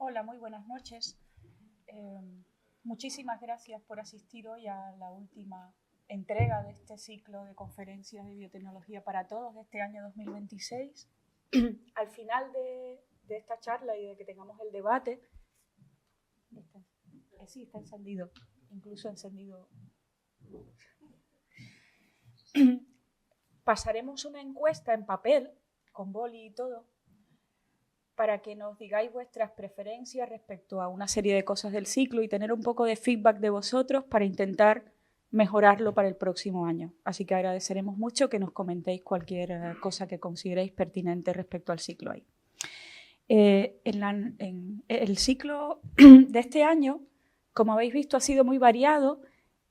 Hola, muy buenas noches. Muchísimas gracias por asistir hoy a la última entrega de este ciclo de conferencias de biotecnología para todos de este año 2026. Al final de esta charla y de que tengamos el debate, sí, está encendido, incluso encendido. Pasaremos una encuesta en papel, con boli y todo, para que nos digáis vuestras preferencias respecto a una serie de cosas del ciclo y tener un poco de feedback de vosotros para intentar mejorarlo para el próximo año. Así que agradeceremos mucho que nos comentéis cualquier cosa que consideréis pertinente respecto al ciclo ahí. En el ciclo de este año, como habéis visto, ha sido muy variado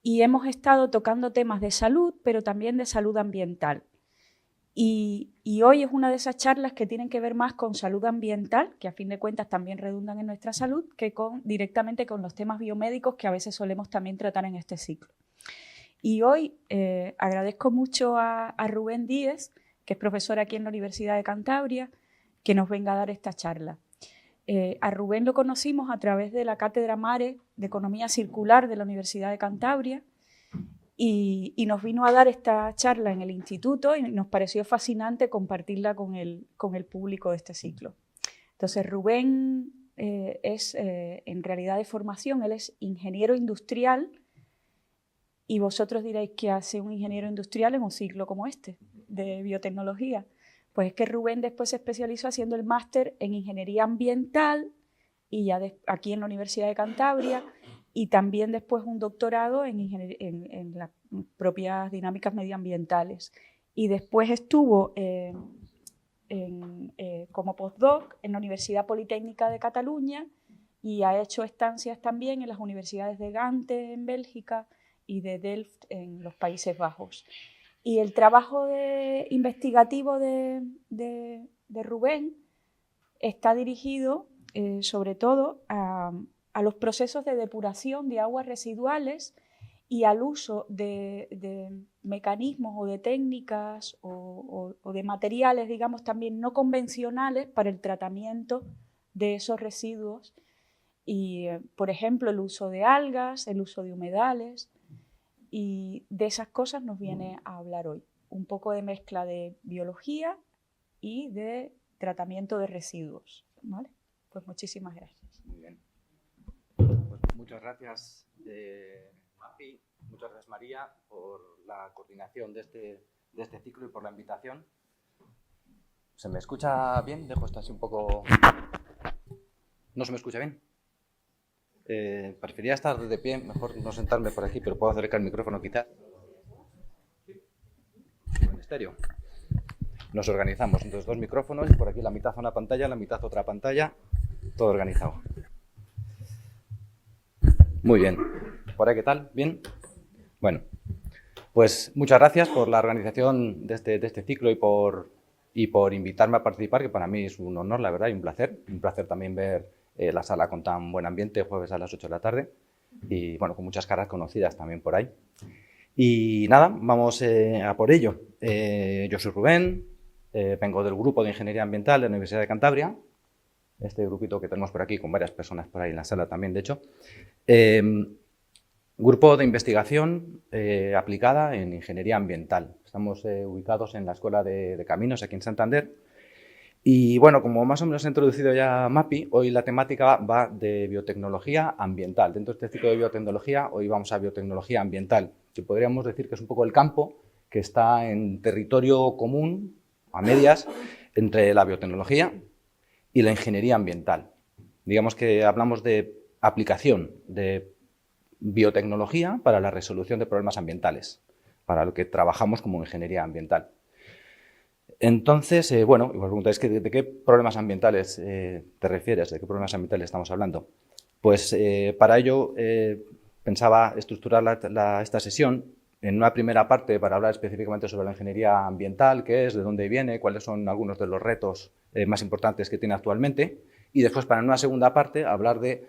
y hemos estado tocando temas de salud, pero también de salud ambiental. Y hoy es una de esas charlas que tienen que ver más con salud ambiental, que a fin de cuentas también redundan en nuestra salud, que directamente con los temas biomédicos que a veces solemos también tratar en este ciclo. Y hoy agradezco mucho a Rubén Díez, que es profesor aquí en la Universidad de Cantabria, que nos venga a dar esta charla. A Rubén lo conocimos a través de la Cátedra Mare de Economía Circular de la Universidad de Cantabria, y nos vino a dar esta charla en el instituto y nos pareció fascinante compartirla con el público de este ciclo. Entonces, Rubén es en realidad de formación, él es ingeniero industrial y vosotros diréis que hace un ingeniero industrial en un ciclo como este, de biotecnología. Pues es que Rubén después se especializó haciendo el máster en ingeniería ambiental y ya aquí en la Universidad de Cantabria, y también después un doctorado en las propias dinámicas medioambientales. Y después estuvo como postdoc en la Universidad Politécnica de Cataluña y ha hecho estancias también en las universidades de Gante en Bélgica y de Delft en los Países Bajos. Y el trabajo investigativo de Rubén está dirigido sobre todo a los procesos de depuración de aguas residuales y al uso de mecanismos o de técnicas o de materiales, digamos, también no convencionales para el tratamiento de esos residuos. Y, por ejemplo, el uso de algas, el uso de humedales, y de esas cosas nos viene a hablar hoy. Un poco de mezcla de biología y de tratamiento de residuos, ¿vale? Pues muchísimas gracias. Muy bien. Pues muchas gracias, Mapi, muchas gracias, María, por la coordinación de este ciclo y por la invitación. ¿Se me escucha bien? Dejo esto así un poco... ¿No se me escucha bien? Preferiría estar de pie, mejor no sentarme por aquí, pero puedo acercar el micrófono quizás. En estéreo. Nos organizamos, entonces 2 micrófonos y por aquí la mitad una pantalla, la mitad otra pantalla, todo organizado. Muy bien. ¿Por ahí qué tal? ¿Bien? Bueno, pues muchas gracias por la organización de este ciclo y por invitarme a participar, que para mí es un honor, la verdad, y un placer también ver la sala con tan buen ambiente, jueves a las 8 de la tarde, y bueno, con muchas caras conocidas también por ahí. Y nada, vamos a por ello. Yo soy Rubén, vengo del grupo de Ingeniería Ambiental de la Universidad de Cantabria, este grupito que tenemos por aquí, con varias personas por ahí en la sala también, de hecho. Grupo de investigación aplicada en ingeniería ambiental. Estamos ubicados en la Escuela de Caminos, aquí en Santander. Y bueno, como más o menos ha introducido ya Mapi, hoy la temática va de biotecnología ambiental. Dentro de este ciclo de biotecnología, hoy vamos a biotecnología ambiental, que podríamos decir que es un poco el campo que está en territorio común, a medias, entre la biotecnología y la ingeniería ambiental. Digamos que hablamos de aplicación de biotecnología para la resolución de problemas ambientales, para lo que trabajamos como ingeniería ambiental. Entonces, bueno, me preguntáis ¿de qué problemas ambientales te refieres? ¿De qué problemas ambientales estamos hablando? Pues para ello pensaba estructurar esta sesión en una primera parte para hablar específicamente sobre la ingeniería ambiental, qué es, de dónde viene, cuáles son algunos de los retos más importantes que tiene actualmente, y después para en una segunda parte hablar de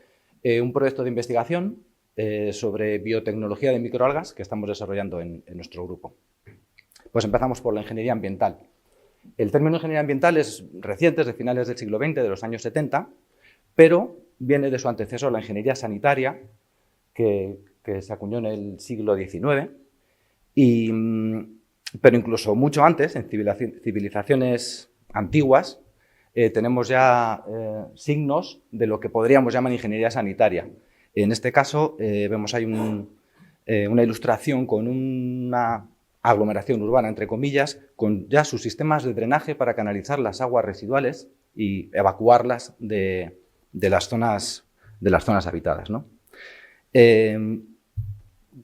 un proyecto de investigación sobre biotecnología de microalgas que estamos desarrollando en nuestro grupo. Pues empezamos por la ingeniería ambiental. El término ingeniería ambiental es reciente, es de finales del siglo XX, de los años 70, pero viene de su antecesor, la ingeniería sanitaria, que se acuñó en el siglo XIX, pero incluso mucho antes, en civilizaciones antiguas, tenemos ya signos de lo que podríamos llamar ingeniería sanitaria. En este caso, vemos ahí una ilustración con una aglomeración urbana, entre comillas, con ya sus sistemas de drenaje para canalizar las aguas residuales y evacuarlas de las zonas habitadas, ¿no?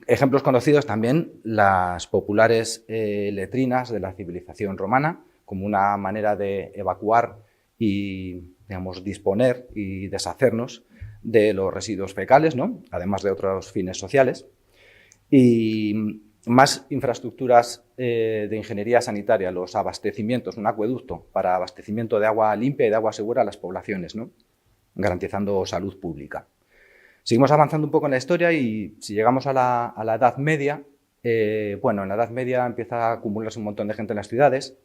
Ejemplos conocidos también, las populares letrinas de la civilización romana, como una manera de evacuar y, digamos, disponer y deshacernos de los residuos fecales, ¿no? Además de otros fines sociales. Y más infraestructuras de ingeniería sanitaria, los abastecimientos, un acueducto para abastecimiento de agua limpia y de agua segura a las poblaciones, ¿no? Garantizando salud pública. Seguimos avanzando un poco en la historia y si llegamos a la Edad Media, bueno, en la Edad Media empieza a acumularse un montón de gente en las ciudades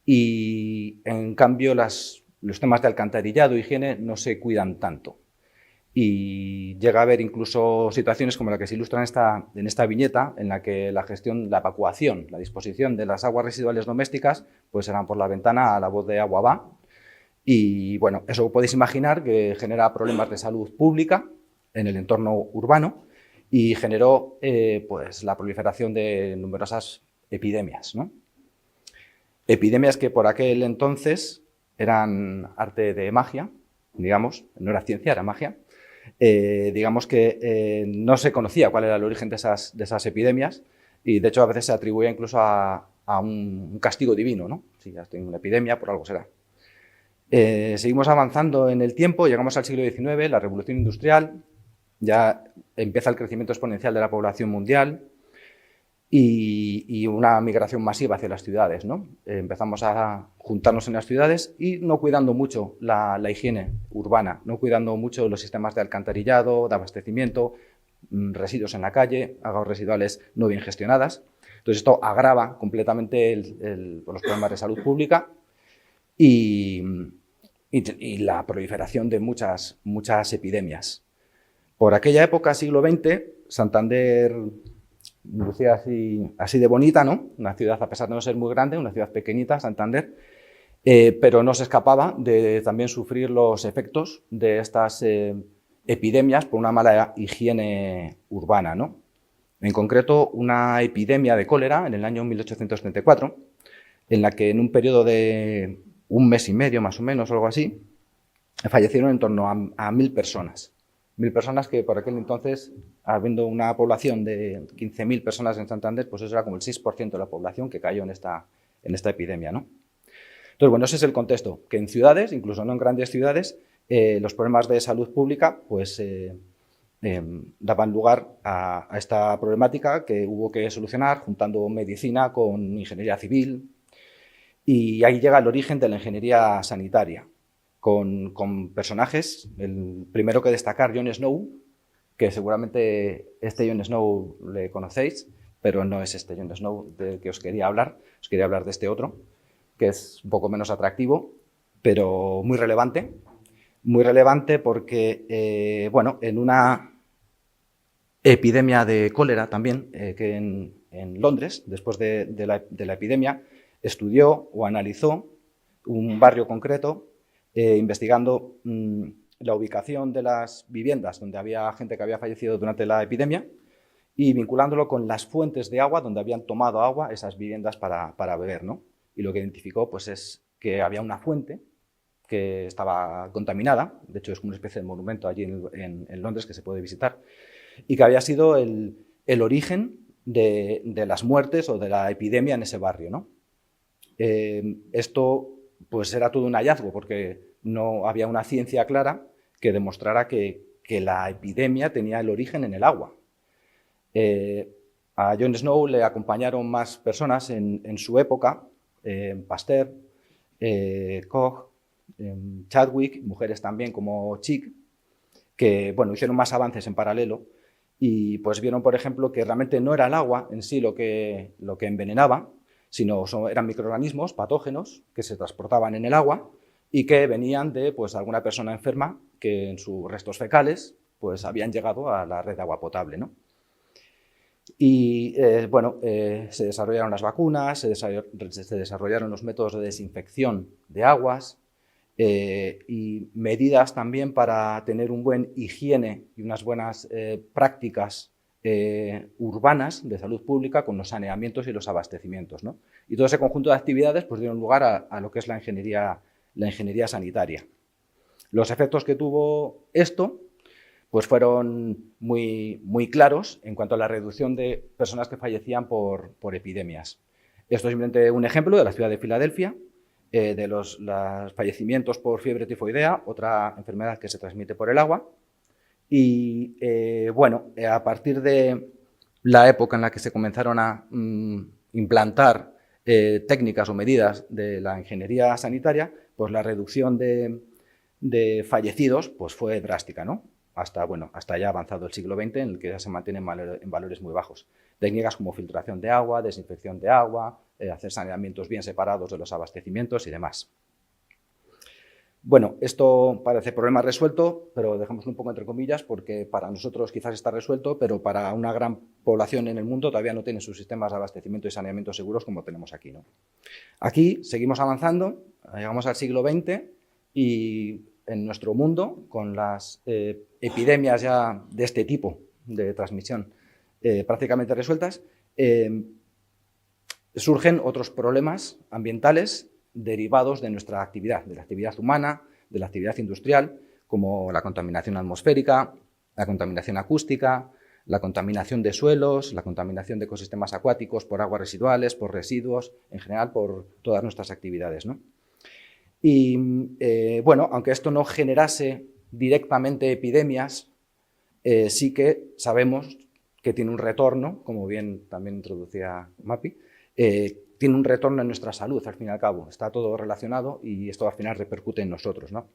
y, en cambio, los temas de alcantarillado e higiene no se cuidan tanto. Y llega a haber incluso situaciones como la que se ilustra en esta viñeta, en la que la gestión, la evacuación, la disposición de las aguas residuales domésticas, pues eran por la ventana a la voz de agua va. Y bueno, eso podéis imaginar que genera problemas de salud pública en el entorno urbano y generó pues la proliferación de numerosas epidemias, ¿no? Epidemias que por aquel entonces eran arte de magia, digamos, no era ciencia, era magia. Digamos que no se conocía cuál era el origen de esas epidemias y, de hecho, a veces se atribuía incluso a un castigo divino, ¿no? Si ya estoy en una epidemia, por algo será. Seguimos avanzando en el tiempo, llegamos al siglo XIX, la revolución industrial, ya empieza el crecimiento exponencial de la población mundial y una migración masiva hacia las ciudades, ¿no? Empezamos a juntarnos en las ciudades y no cuidando mucho la higiene urbana, no cuidando mucho los sistemas de alcantarillado, de abastecimiento, residuos en la calle, aguas residuales no bien gestionadas. Entonces esto agrava completamente los problemas de salud pública y la proliferación de muchas epidemias. Por aquella época, siglo XX, Santander lucía así de bonita, ¿no? Una ciudad, a pesar de no ser muy grande, una ciudad pequeñita, Santander, pero no se escapaba de también sufrir los efectos de estas epidemias por una mala higiene urbana, ¿no? En concreto, una epidemia de cólera en el año 1834, en la que en un periodo de un mes y medio, más o menos, o algo así, fallecieron en torno a 1.000 personas. 1.000 personas que por aquel entonces, habiendo una población de 15.000 personas en Santander, pues eso era como el 6% de la población que cayó en esta epidemia, ¿no? Entonces, bueno, ese es el contexto, que en ciudades, incluso no en grandes ciudades, los problemas de salud pública pues daban lugar a esta problemática que hubo que solucionar juntando medicina con ingeniería civil, y ahí llega el origen de la ingeniería sanitaria, con personajes, el primero que destacar, Jon Snow, que seguramente este Jon Snow le conocéis, pero no es este Jon Snow del que os quería hablar de este otro, que es un poco menos atractivo, pero muy relevante porque, bueno, en una epidemia de cólera también, que en Londres, después de la epidemia, estudió o analizó un barrio concreto, investigando la ubicación de las viviendas donde había gente que había fallecido durante la epidemia y vinculándolo con las fuentes de agua donde habían tomado agua esas viviendas para beber, ¿no? Y lo que identificó pues, es que había una fuente que estaba contaminada, de hecho es como una especie de monumento allí en Londres que se puede visitar, y que había sido el origen de las muertes o de la epidemia en ese barrio, ¿no? Esto pues era todo un hallazgo porque no había una ciencia clara que demostrara que la epidemia tenía el origen en el agua. A Jon Snow le acompañaron más personas en su época, Pasteur, Koch, Chadwick, mujeres también como Chick, que bueno, hicieron más avances en paralelo y pues vieron, por ejemplo, que realmente no era el agua en sí lo que envenenaba, sino eran microorganismos patógenos que se transportaban en el agua y que venían de pues, alguna persona enferma que en sus restos fecales pues, habían llegado a la red de agua potable, ¿no? Y bueno, se desarrollaron las vacunas, se desarrollaron los métodos de desinfección de aguas y medidas también para tener un buen higiene y unas buenas prácticas urbanas de salud pública con los saneamientos y los abastecimientos, ¿no? Y todo ese conjunto de actividades pues, dieron lugar a lo que es la ingeniería sanitaria. Los efectos que tuvo esto pues fueron muy claros en cuanto a la reducción de personas que fallecían por epidemias. Esto es simplemente un ejemplo de la ciudad de Filadelfia, de los fallecimientos por fiebre tifoidea, otra enfermedad que se transmite por el agua. Y bueno, a partir de la época en la que se comenzaron a implantar técnicas o medidas de la ingeniería sanitaria, pues la reducción de fallecidos pues fue drástica, ¿no? Hasta ya avanzado el siglo XX, en el que ya se mantienen en valores muy bajos. Técnicas como filtración de agua, desinfección de agua, hacer saneamientos bien separados de los abastecimientos y demás. Bueno, esto parece problema resuelto, pero dejémoslo un poco entre comillas, porque para nosotros quizás está resuelto, pero para una gran población en el mundo todavía no tiene sus sistemas de abastecimiento y saneamiento seguros como tenemos aquí, ¿no? Aquí seguimos avanzando, llegamos al siglo XX y en nuestro mundo, con las epidemias ya de este tipo de transmisión prácticamente resueltas, surgen otros problemas ambientales derivados de nuestra actividad, de la actividad humana, de la actividad industrial, como la contaminación atmosférica, la contaminación acústica, la contaminación de suelos, la contaminación de ecosistemas acuáticos por aguas residuales, por residuos, en general por todas nuestras actividades, ¿no? Y bueno, aunque esto no generase directamente epidemias, sí que sabemos que tiene un retorno, como bien también introducía Mapi, tiene un retorno en nuestra salud, al fin y al cabo. Está todo relacionado y esto al final repercute en nosotros, ¿no?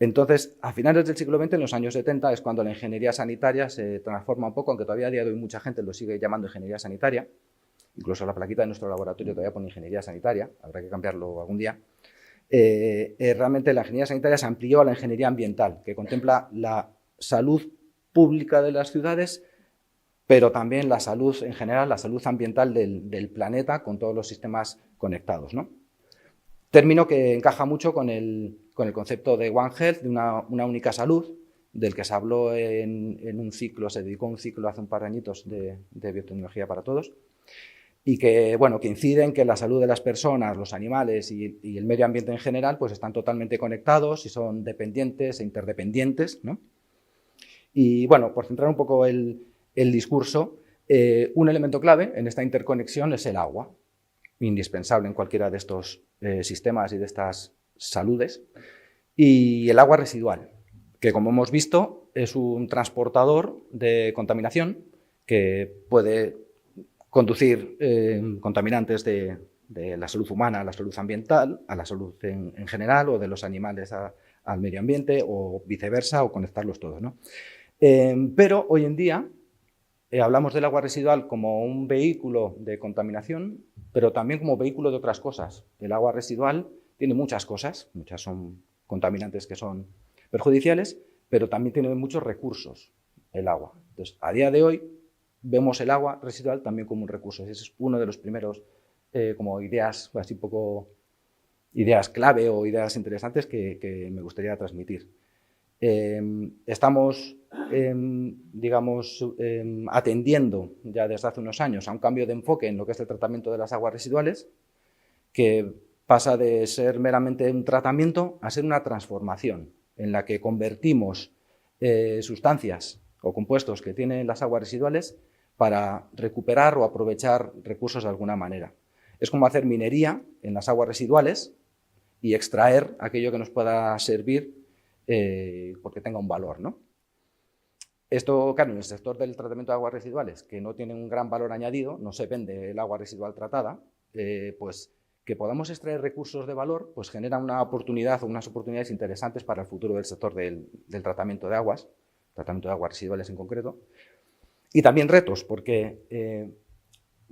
Entonces, a finales del siglo XX, en los años 70, es cuando la ingeniería sanitaria se transforma un poco, aunque todavía a día de hoy mucha gente lo sigue llamando ingeniería sanitaria. Incluso la plaquita de nuestro laboratorio todavía pone ingeniería sanitaria, habrá que cambiarlo algún día. Realmente la ingeniería sanitaria se amplió a la ingeniería ambiental, que contempla la salud pública de las ciudades, pero también la salud en general, la salud ambiental del planeta con todos los sistemas conectados, ¿no? Término que encaja mucho con el concepto de One Health, de una única salud, del que se habló en un ciclo, se dedicó un ciclo hace un par de añitos de biotecnología para todos, y que, bueno, que incide en que la salud de las personas, los animales y el medio ambiente en general pues están totalmente conectados y son dependientes e interdependientes, ¿no? Y bueno, por centrar un poco el discurso, un elemento clave en esta interconexión es el agua, indispensable en cualquiera de estos sistemas y de estas saludes, y el agua residual, que como hemos visto es un transportador de contaminación que puede conducir contaminantes de la salud humana a la salud ambiental, a la salud en general, o de los animales al medio ambiente, o viceversa, o conectarlos todos, ¿no? Pero hoy en día hablamos del agua residual como un vehículo de contaminación, pero también como vehículo de otras cosas. El agua residual tiene muchas cosas, muchas son contaminantes que son perjudiciales, pero también tiene muchos recursos el agua. Entonces, a día de hoy, vemos el agua residual también como un recurso. Ese es uno de los primeros como ideas, así poco ideas clave o ideas interesantes que me gustaría transmitir. Estamos, digamos, atendiendo ya desde hace unos años a un cambio de enfoque en lo que es el tratamiento de las aguas residuales, que pasa de ser meramente un tratamiento a ser una transformación en la que convertimos sustancias o compuestos que tienen las aguas residuales para recuperar o aprovechar recursos de alguna manera. Es como hacer minería en las aguas residuales y extraer aquello que nos pueda servir porque tenga un valor, ¿no? Esto, claro, en el sector del tratamiento de aguas residuales, que no tiene un gran valor añadido, no se vende el agua residual tratada, pues que podamos extraer recursos de valor, pues genera una oportunidad o unas oportunidades interesantes para el futuro del sector del tratamiento de aguas residuales en concreto. Y también retos, porque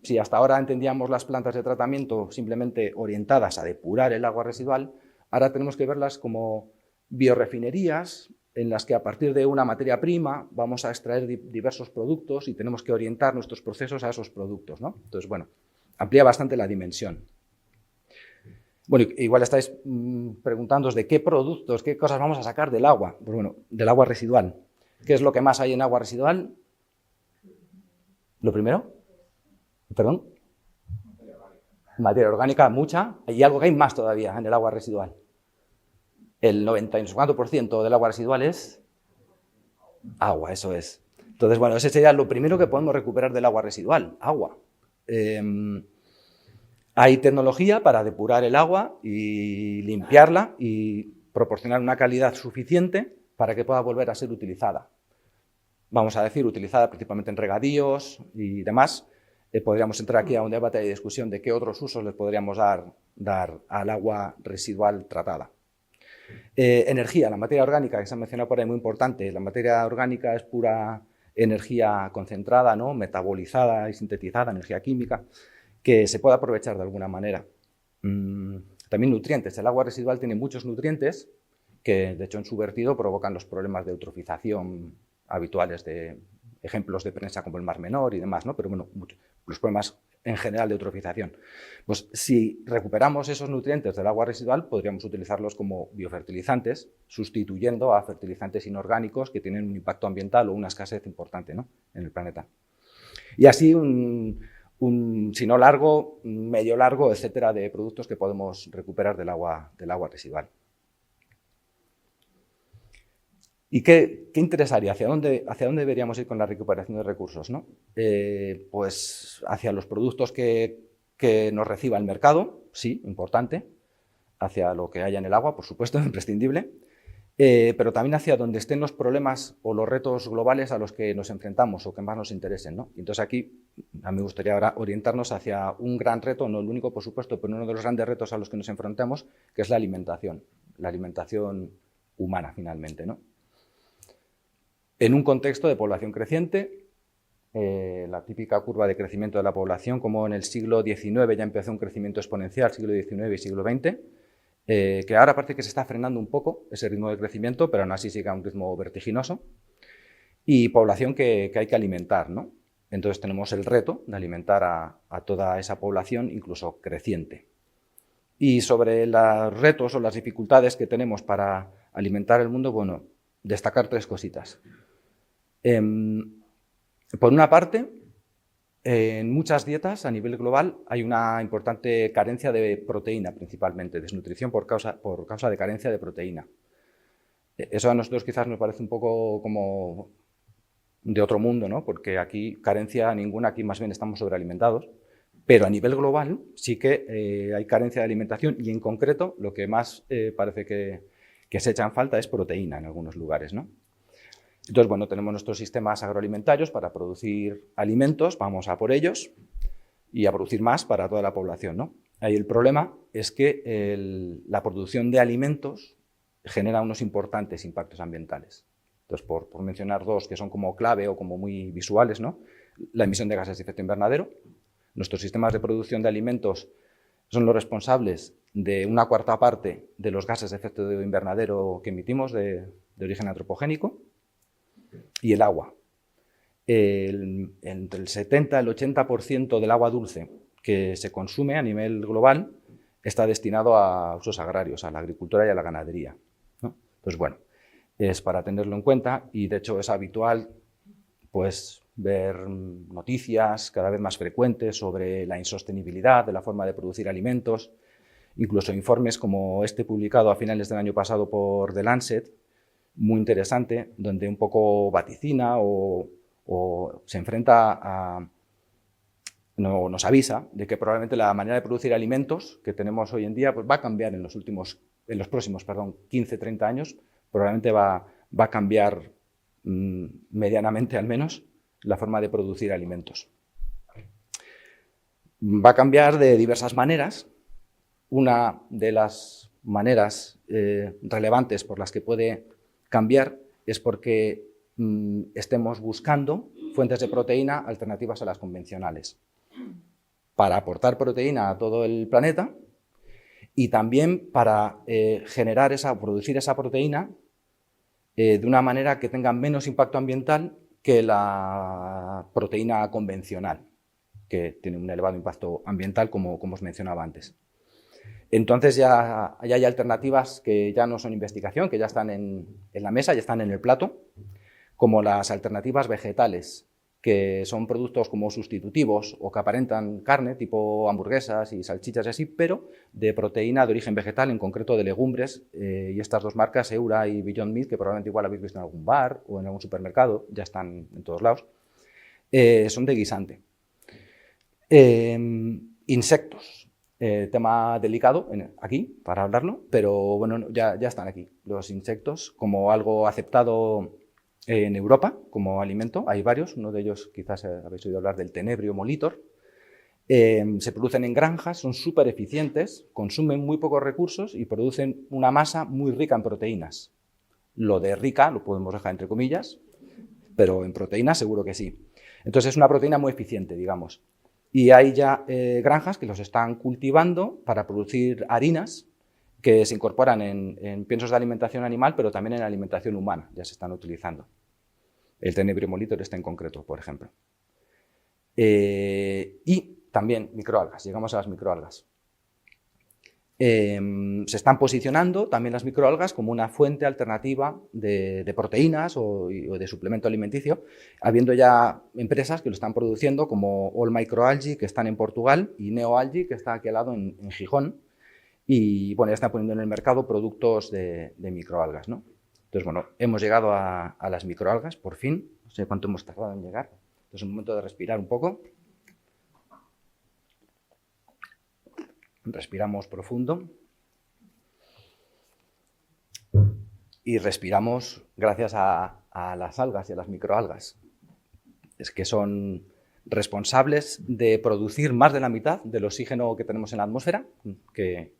si hasta ahora entendíamos las plantas de tratamiento simplemente orientadas a depurar el agua residual, Ahora tenemos que verlas como biorefinerías en las que a partir de una materia prima vamos a extraer diversos productos y tenemos que orientar nuestros procesos a esos productos, ¿no? Entonces, bueno, amplía bastante la dimensión. Bueno, igual estáis preguntándoos de qué productos, qué cosas vamos a sacar del agua. Pues bueno, del agua residual. ¿Qué es lo que más hay en agua residual? ¿Lo primero? ¿Perdón? Materia orgánica, mucha. Y algo que hay más todavía en el agua residual. El 94% del agua residual es agua, eso es. Entonces, bueno, ese sería lo primero que podemos recuperar del agua residual, agua. Hay tecnología para depurar el agua y limpiarla y proporcionar una calidad suficiente para que pueda volver a ser utilizada. Vamos a decir, utilizada principalmente en regadíos y demás. Podríamos entrar aquí a un debate de discusión de qué otros usos les podríamos dar al agua residual tratada. Energía, la materia orgánica que se ha mencionado por ahí, muy importante. La materia orgánica es pura energía concentrada, ¿no? Metabolizada y sintetizada, energía química, que se puede aprovechar de alguna manera. También nutrientes. El agua residual tiene muchos nutrientes que, de hecho, en su vertido provocan los problemas de eutrofización habituales de ejemplos de prensa como el Mar Menor y demás, ¿no? Pero bueno, los problemas en general de eutrofización. Pues si recuperamos esos nutrientes del agua residual, podríamos utilizarlos como biofertilizantes, sustituyendo a fertilizantes inorgánicos que tienen un impacto ambiental o una escasez importante, ¿no? En el planeta. Y así si no largo, medio largo, etcétera, de productos que podemos recuperar del agua residual. ¿Y qué interesaría? ¿Hacia dónde deberíamos ir con la recuperación de recursos, ¿no? Pues hacia los productos que nos reciba el mercado, sí, importante. Hacia lo que haya en el agua, por supuesto, imprescindible. Pero también hacia donde estén los problemas o los retos globales a los que nos enfrentamos o que más nos interesen, ¿no? Entonces aquí a mí me gustaría ahora orientarnos hacia un gran reto, no el único, por supuesto, pero uno de los grandes retos a los que nos enfrentamos, que es la alimentación humana, finalmente, ¿no? En un contexto de población creciente, la típica curva de crecimiento de la población, como en el siglo XIX ya empezó un crecimiento exponencial, siglo XIX y siglo XX, que ahora parece que se está frenando un poco ese ritmo de crecimiento, pero aún así sigue a un ritmo vertiginoso, y población que hay que alimentar, ¿no? Entonces tenemos el reto de alimentar a toda esa población, incluso creciente. Y sobre los retos o las dificultades que tenemos para alimentar el mundo, bueno, destacar tres cositas. Por una parte, en muchas dietas a nivel global hay una importante carencia de proteína, principalmente, desnutrición por causa de carencia de proteína. Eso a nosotros quizás nos parece un poco como de otro mundo, ¿no? Porque aquí carencia ninguna, aquí más bien estamos sobrealimentados, pero a nivel global sí que hay carencia de alimentación y en concreto lo que más parece que se echa en falta es proteína en algunos lugares, ¿no? Entonces, bueno, tenemos nuestros sistemas agroalimentarios para producir alimentos, vamos a por ellos y a producir más para toda la población, ¿no? Ahí el problema es que la producción de alimentos genera unos importantes impactos ambientales. Entonces, por mencionar dos que son como clave o como muy visuales, ¿no? La emisión de gases de efecto invernadero. Nuestros sistemas de producción de alimentos son los responsables de una cuarta parte de los gases de efecto invernadero que emitimos de origen antropogénico. Y el agua. Entre el 70 y el 80% del agua dulce que se consume a nivel global está destinado a usos agrarios, a la agricultura y a la ganadería, ¿no? Entonces, bueno, es para tenerlo en cuenta y de hecho es habitual pues, ver noticias cada vez más frecuentes sobre la insostenibilidad de la forma de producir alimentos, incluso informes como este publicado a finales del año pasado por The Lancet, muy interesante, donde un poco vaticina o se enfrenta nos avisa de que probablemente la manera de producir alimentos que tenemos hoy en día pues va a cambiar en los próximos 15, 30 años, probablemente va a cambiar medianamente al menos la forma de producir alimentos. Va a cambiar de diversas maneras. Una de las maneras relevantes por las que puede cambiar es porque estemos buscando fuentes de proteína alternativas a las convencionales para aportar proteína a todo el planeta y también para producir esa proteína de una manera que tenga menos impacto ambiental que la proteína convencional, que tiene un elevado impacto ambiental, como os mencionaba antes. Entonces ya hay alternativas que ya no son investigación, que ya están en la mesa, ya están en el plato, como las alternativas vegetales, que son productos como sustitutivos o que aparentan carne, tipo hamburguesas y salchichas y así, pero de proteína de origen vegetal, en concreto de legumbres, y estas dos marcas, Eura y Beyond Meat, que probablemente igual habéis visto en algún bar o en algún supermercado, ya están en todos lados, son de guisante. Insectos. Tema delicado aquí para hablarlo, pero bueno, ya están aquí. Los insectos como algo aceptado en Europa como alimento, hay varios, uno de ellos quizás habéis oído hablar del tenebrio molitor. Se producen en granjas, son súper eficientes, consumen muy pocos recursos y producen una masa muy rica en proteínas. Lo de rica lo podemos dejar entre comillas, pero en proteínas seguro que sí. Entonces es una proteína muy eficiente, digamos. Y hay ya granjas que los están cultivando para producir harinas que se incorporan en piensos de alimentación animal, pero también en alimentación humana, ya se están utilizando. El tenebrio molitor en concreto, por ejemplo. Y también microalgas, llegamos a las microalgas. Se están posicionando también las microalgas como una fuente alternativa de proteínas o de suplemento alimenticio, habiendo ya empresas que lo están produciendo como All Microalgae, que están en Portugal, y Neoalgae, que está aquí al lado en Gijón, y bueno, ya están poniendo en el mercado productos de microalgas, ¿no? Entonces, bueno, hemos llegado a las microalgas, por fin, no sé cuánto hemos tardado en llegar, entonces es un momento de respirar un poco. Respiramos profundo y respiramos gracias a las algas y a las microalgas. Es que son responsables de producir más de la mitad del oxígeno que tenemos en la atmósfera, que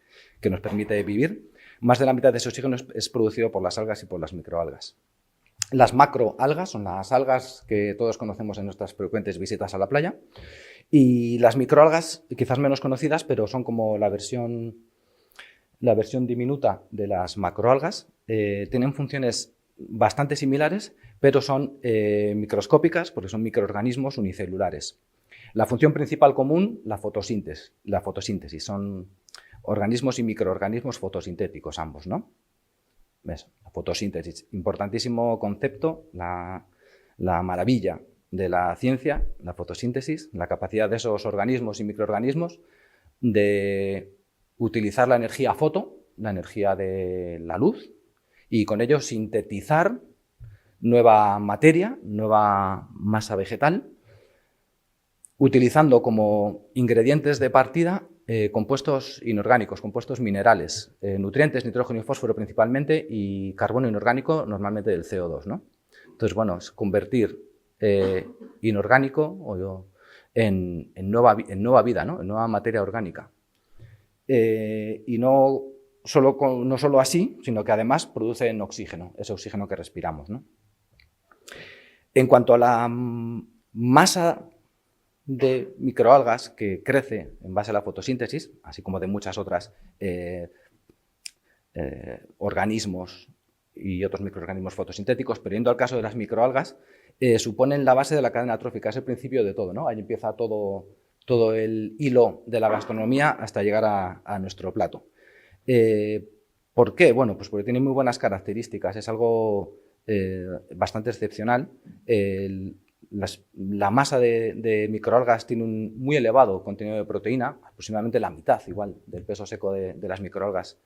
nos permite vivir. Más de la mitad de ese oxígeno es producido por las algas y por las microalgas. Las macroalgas son las algas que todos conocemos en nuestras frecuentes visitas a la playa. Y las microalgas, quizás menos conocidas, pero son como la versión diminuta de las macroalgas. Tienen funciones bastante similares, pero son microscópicas porque son microorganismos unicelulares. La función principal común, la fotosíntesis. Son organismos y microorganismos fotosintéticos ambos, ¿no? ¿Ves? La fotosíntesis, importantísimo concepto, la maravilla de la ciencia, la fotosíntesis, la capacidad de esos organismos y microorganismos de utilizar la energía foto, la energía de la luz, y con ello sintetizar nueva materia, nueva masa vegetal, utilizando como ingredientes de partida compuestos inorgánicos, compuestos minerales, nutrientes, nitrógeno y fósforo principalmente, y carbono inorgánico, normalmente del CO2, ¿no? Entonces, bueno, es convertir inorgánico en nueva vida, ¿no? En nueva materia orgánica. Y no solo así, sino que además producen oxígeno, ese oxígeno que respiramos, ¿no? En cuanto a la masa de microalgas que crece en base a la fotosíntesis, así como de muchas otras organismos y otros microorganismos fotosintéticos, pero yendo al caso de las microalgas, suponen la base de la cadena trófica, es el principio de todo, ¿no? Ahí empieza todo el hilo de la gastronomía hasta llegar a nuestro plato. ¿Por qué? Bueno, pues porque tiene muy buenas características, es algo bastante excepcional. La masa de microalgas tiene un muy elevado contenido de proteína, aproximadamente la mitad igual del peso seco de las microalgas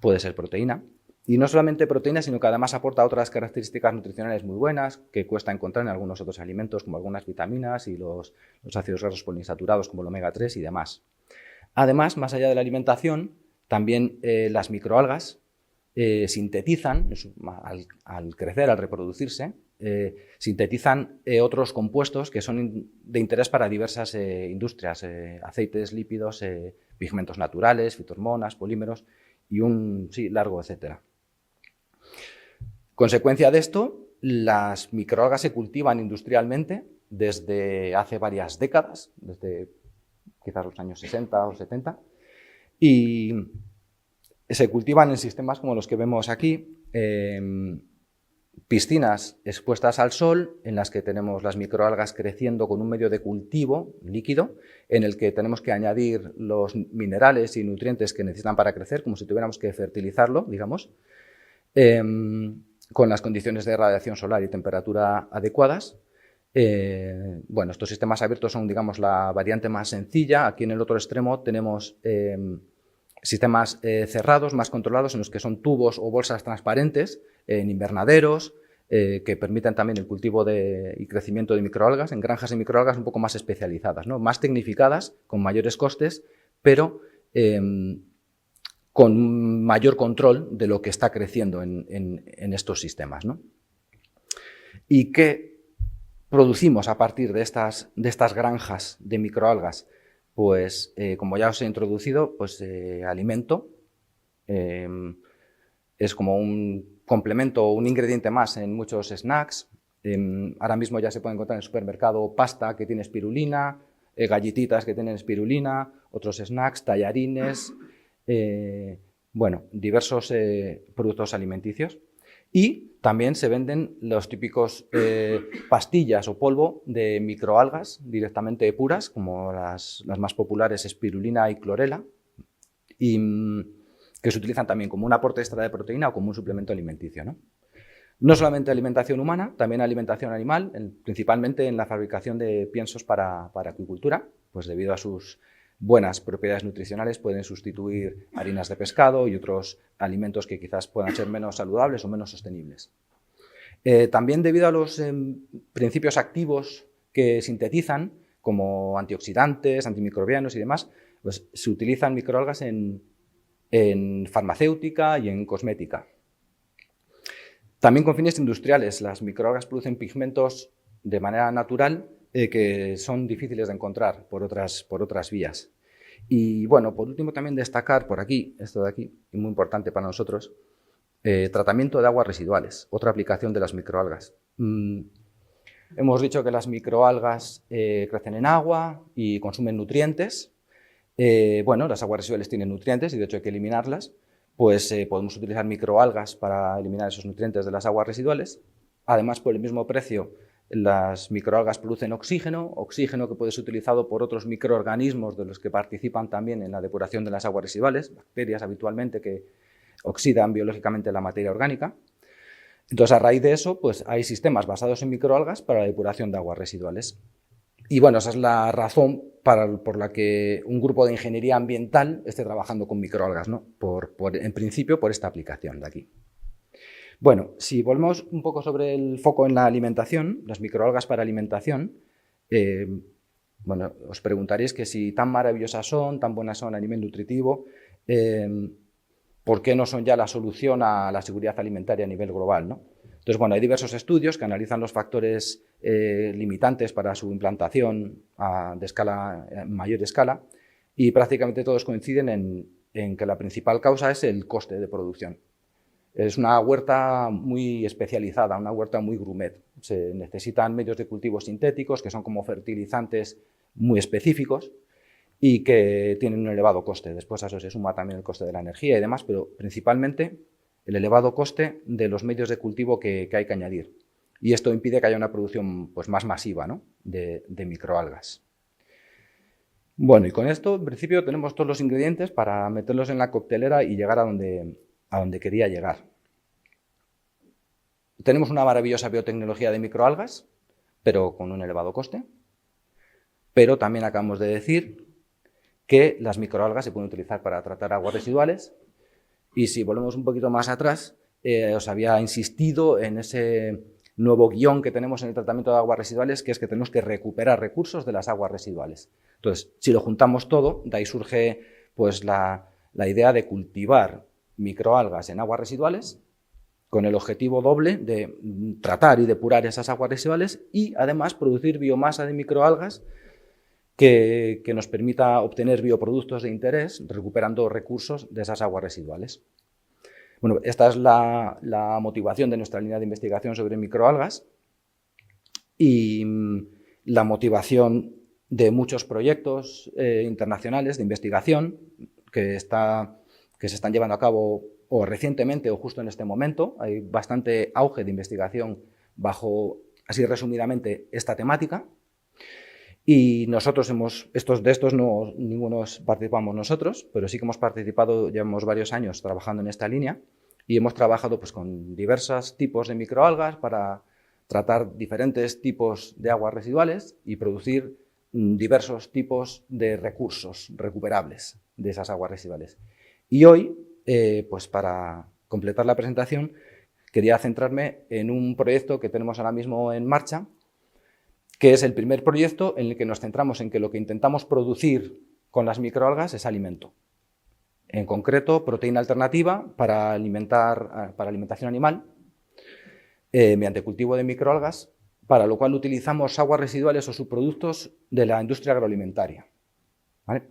puede ser proteína. Y no solamente proteína, sino que además aporta otras características nutricionales muy buenas que cuesta encontrar en algunos otros alimentos, como algunas vitaminas y los ácidos grasos poliinsaturados como el omega 3 y demás. Además, más allá de la alimentación, también las microalgas sintetizan, al crecer, al reproducirse, sintetizan otros compuestos que son de interés para diversas industrias, aceites, lípidos, pigmentos naturales, fitohormonas, polímeros y un largo etcétera. Consecuencia de esto, las microalgas se cultivan industrialmente desde hace varias décadas, desde quizás los años 60 o 70, y Se cultivan en sistemas como los que vemos aquí, piscinas expuestas al sol en las que tenemos las microalgas creciendo con un medio de cultivo líquido en el que tenemos que añadir los minerales y nutrientes que necesitan para crecer, como si tuviéramos que fertilizarlo, digamos, con las condiciones de radiación solar y temperatura adecuadas. Bueno, estos sistemas abiertos son, digamos, la variante más sencilla. Aquí en el otro extremo tenemos sistemas cerrados, más controlados, en los que son tubos o bolsas transparentes en invernaderos, que permiten también el cultivo y crecimiento de microalgas, en granjas de microalgas un poco más especializadas, ¿no? Más tecnificadas, con mayores costes, pero con mayor control de lo que está creciendo en estos sistemas, ¿no? ¿Y qué producimos a partir de estas granjas de microalgas? Pues, como ya os he introducido, pues alimento. Es como un complemento o un ingrediente más en muchos snacks. Ahora mismo ya se puede encontrar en el supermercado pasta que tiene espirulina, galletitas que tienen espirulina, otros snacks, tallarines, bueno, diversos productos alimenticios. Y también se venden los típicos pastillas o polvo de microalgas directamente puras, como las más populares, espirulina y clorela, y que se utilizan también como un aporte extra de proteína o como un suplemento alimenticio, ¿no? No solamente alimentación humana, también alimentación animal, principalmente en la fabricación de piensos para acuicultura, pues debido a sus buenas propiedades nutricionales pueden sustituir harinas de pescado y otros alimentos que quizás puedan ser menos saludables o menos sostenibles. También debido a los principios activos que sintetizan, como antioxidantes, antimicrobianos y demás, pues se utilizan microalgas en farmacéutica y en cosmética. También con fines industriales, las microalgas producen pigmentos de manera natural que son difíciles de encontrar por otras vías. Y bueno, por último también destacar por aquí, esto de aquí, muy importante para nosotros, tratamiento de aguas residuales, otra aplicación de las microalgas. Hemos dicho que las microalgas crecen en agua y consumen nutrientes. Bueno, las aguas residuales tienen nutrientes y de hecho hay que eliminarlas. Pues podemos utilizar microalgas para eliminar esos nutrientes de las aguas residuales. Además, por el mismo precio, las microalgas producen oxígeno que puede ser utilizado por otros microorganismos de los que participan también en la depuración de las aguas residuales, bacterias habitualmente que oxidan biológicamente la materia orgánica. Entonces, a raíz de eso, pues hay sistemas basados en microalgas para la depuración de aguas residuales. Y bueno, esa es la razón por la que un grupo de ingeniería ambiental esté trabajando con microalgas, ¿no? En principio, por esta aplicación de aquí. Bueno, si volvemos un poco sobre el foco en la alimentación, las microalgas para alimentación, bueno, os preguntaréis que si tan maravillosas son, tan buenas son a nivel nutritivo, ¿por qué no son ya la solución a la seguridad alimentaria a nivel global, ¿no? Entonces, bueno, hay diversos estudios que analizan los factores limitantes para su implantación de mayor escala y prácticamente todos coinciden en que la principal causa es el coste de producción. Es una huerta muy especializada, una huerta muy gourmet. Se necesitan medios de cultivo sintéticos que son como fertilizantes muy específicos y que tienen un elevado coste. Después a eso se suma también el coste de la energía y demás, pero principalmente el elevado coste de los medios de cultivo que hay que añadir. Y esto impide que haya una producción pues, más masiva, ¿no? de microalgas. Bueno, y con esto, en principio, tenemos todos los ingredientes para meterlos en la coctelera y llegar a donde quería llegar. Tenemos una maravillosa biotecnología de microalgas, pero con un elevado coste. Pero también acabamos de decir que las microalgas se pueden utilizar para tratar aguas residuales. Y si volvemos un poquito más atrás, os había insistido en ese nuevo guión que tenemos en el tratamiento de aguas residuales, que es que tenemos que recuperar recursos de las aguas residuales. Entonces, si lo juntamos todo, de ahí surge pues, la idea de cultivar microalgas en aguas residuales con el objetivo doble de tratar y depurar esas aguas residuales y además producir biomasa de microalgas que nos permita obtener bioproductos de interés recuperando recursos de esas aguas residuales. Bueno, esta es la motivación de nuestra línea de investigación sobre microalgas y la motivación de muchos proyectos internacionales de investigación que que se están llevando a cabo o recientemente o justo en este momento. Hay bastante auge de investigación bajo, así resumidamente, esta temática. Y nosotros de estos no ninguno participamos nosotros, pero sí que hemos participado, llevamos varios años trabajando en esta línea y hemos trabajado pues, con diversos tipos de microalgas para tratar diferentes tipos de aguas residuales y producir diversos tipos de recursos recuperables de esas aguas residuales. Y hoy, pues para completar la presentación, quería centrarme en un proyecto que tenemos ahora mismo en marcha, que es el primer proyecto en el que nos centramos en que lo que intentamos producir con las microalgas es alimento. En concreto, proteína alternativa para alimentación animal, mediante cultivo de microalgas, para lo cual utilizamos aguas residuales o subproductos de la industria agroalimentaria. ¿Vale?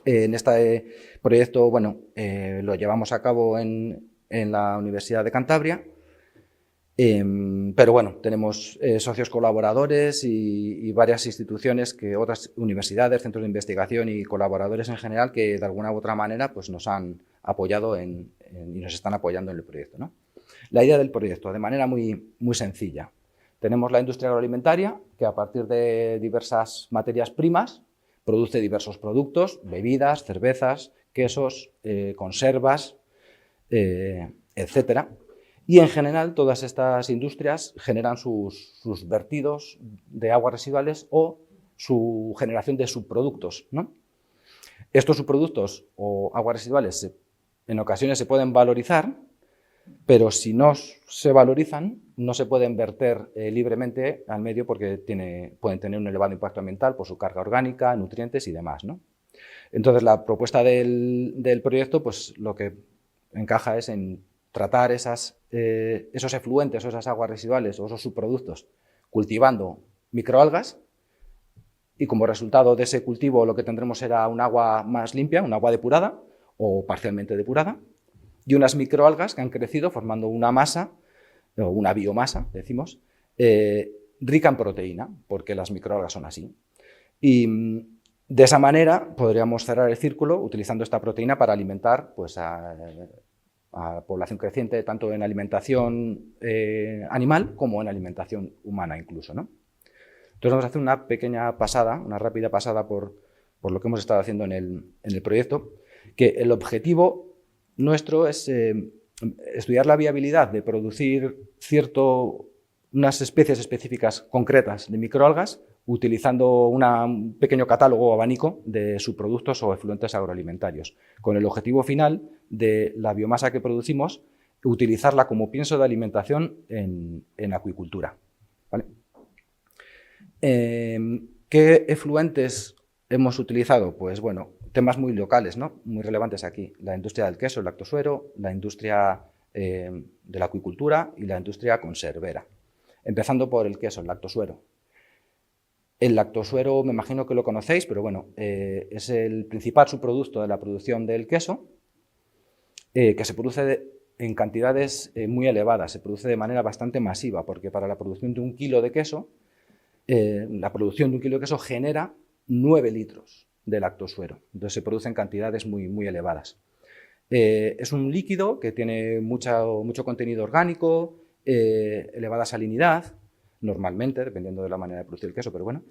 En este proyecto, bueno, lo llevamos a cabo en la Universidad de Cantabria, pero bueno, tenemos socios colaboradores y varias instituciones, otras universidades, centros de investigación y colaboradores en general que de alguna u otra manera pues, nos han apoyado y nos están apoyando en el proyecto, ¿no? La idea del proyecto, de manera muy sencilla. Tenemos la industria agroalimentaria que a partir de diversas materias primas produce diversos productos, bebidas, cervezas, quesos, conservas, etcétera. Y en general todas estas industrias generan sus vertidos de aguas residuales o su generación de subproductos, ¿no? Estos subproductos o aguas residuales en ocasiones se pueden valorizar, pero si no se valorizan no se pueden verter libremente al medio porque pueden tener un elevado impacto ambiental por su carga orgánica, nutrientes y demás, ¿no? Entonces la propuesta del proyecto pues lo que encaja es en tratar esos efluentes o esas aguas residuales o esos subproductos cultivando microalgas y como resultado de ese cultivo lo que tendremos será un agua más limpia, un agua depurada o parcialmente depurada y unas microalgas que han crecido formando una masa o una biomasa, decimos, rica en proteína, porque las microalgas son así. Y de esa manera podríamos cerrar el círculo utilizando esta proteína para alimentar pues, a población creciente, tanto en alimentación animal como en alimentación humana incluso, ¿no? Entonces vamos a hacer una pequeña pasada, una rápida pasada por lo que hemos estado haciendo en el proyecto, que el objetivo nuestro es estudiar la viabilidad de producir unas especies específicas concretas de microalgas utilizando un pequeño catálogo o abanico de subproductos o efluentes agroalimentarios, con el objetivo final de la biomasa que producimos, utilizarla como pienso de alimentación en acuicultura. ¿Vale? ¿Qué efluentes hemos utilizado? Pues bueno, temas muy locales, ¿no? Muy relevantes aquí. La industria del queso, el lactosuero, la industria de la acuicultura y la industria conservera. Empezando por el queso, el lactosuero. El lactosuero me imagino que lo conocéis, pero bueno, es el principal subproducto de la producción del queso, que se produce en cantidades muy elevadas, se produce de manera bastante masiva, porque para la producción de un kilo de queso, genera 9 litros de lactosuero. Entonces se producen cantidades muy elevadas. Es un líquido que tiene mucho contenido orgánico, elevada salinidad, normalmente, dependiendo de la manera de producir el queso, pero bueno.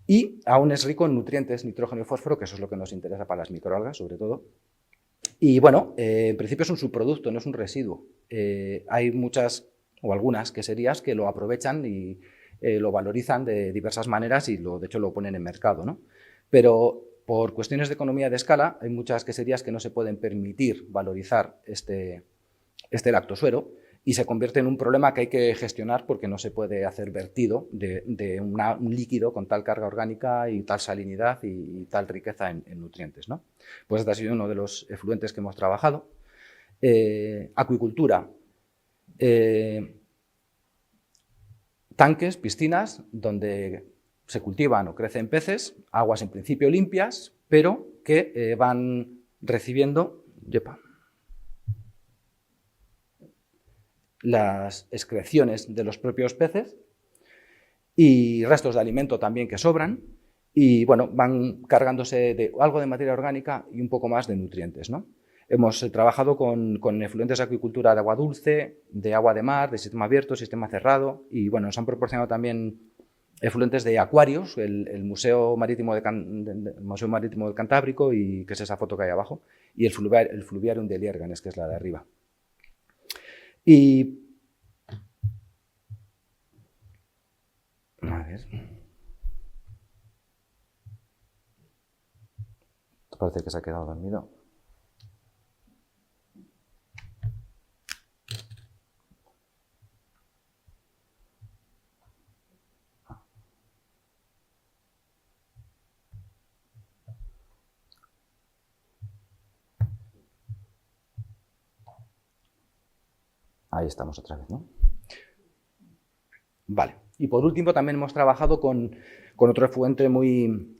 Y aún es rico en nutrientes, nitrógeno y fósforo, que eso es lo que nos interesa para las microalgas, sobre todo. Y bueno, en principio es un subproducto, no es un residuo. Hay muchas o algunas queserías que lo aprovechan y lo valorizan de diversas maneras y de hecho lo ponen en mercado, ¿no? Pero por cuestiones de economía de escala hay muchas queserías que no se pueden permitir valorizar este lactosuero y se convierte en un problema que hay que gestionar porque no se puede hacer vertido de un líquido con tal carga orgánica y tal salinidad y tal riqueza en nutrientes, ¿no? Pues este ha sido uno de los efluentes que hemos trabajado. Acuicultura. Tanques, piscinas, donde se cultivan o crecen peces, aguas en principio limpias, pero que van recibiendo las excreciones de los propios peces y restos de alimento también que sobran y bueno, van cargándose de algo de materia orgánica y un poco más de nutrientes, ¿no? Hemos trabajado con efluentes de acuicultura de agua dulce, de agua de mar, de sistema abierto, sistema cerrado, y bueno, nos han proporcionado también efluentes de acuarios, el Museo Marítimo Museo Marítimo del Cantábrico, y que es esa foto que hay abajo, y el Fluviarium de Lierganes, que es la de arriba. Y a ver. Parece que se ha quedado dormido. Ahí estamos otra vez, ¿no? Vale. Y por último también hemos trabajado con otro efluente muy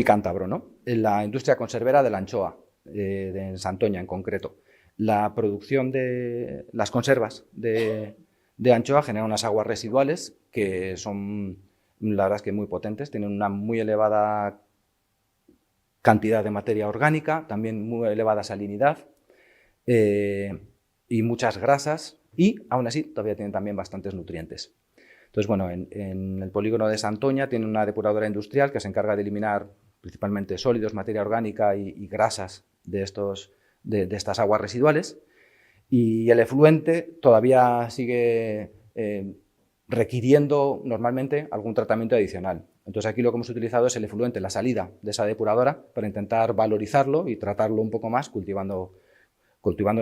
cántabro, ¿no? En la industria conservera de la anchoa, de Santoña en concreto. La producción de las conservas de anchoa genera unas aguas residuales que son, la verdad es que muy potentes, tienen una muy elevada cantidad de materia orgánica, también muy elevada salinidad y muchas grasas, y aún así todavía tienen también bastantes nutrientes. Entonces, bueno, en el polígono de Santoña tiene una depuradora industrial que se encarga de eliminar principalmente sólidos, materia orgánica y grasas de estas aguas residuales, y el efluente todavía sigue requiriendo normalmente algún tratamiento adicional. Entonces aquí lo que hemos utilizado es el efluente, la salida de esa depuradora, para intentar valorizarlo y tratarlo un poco más cultivando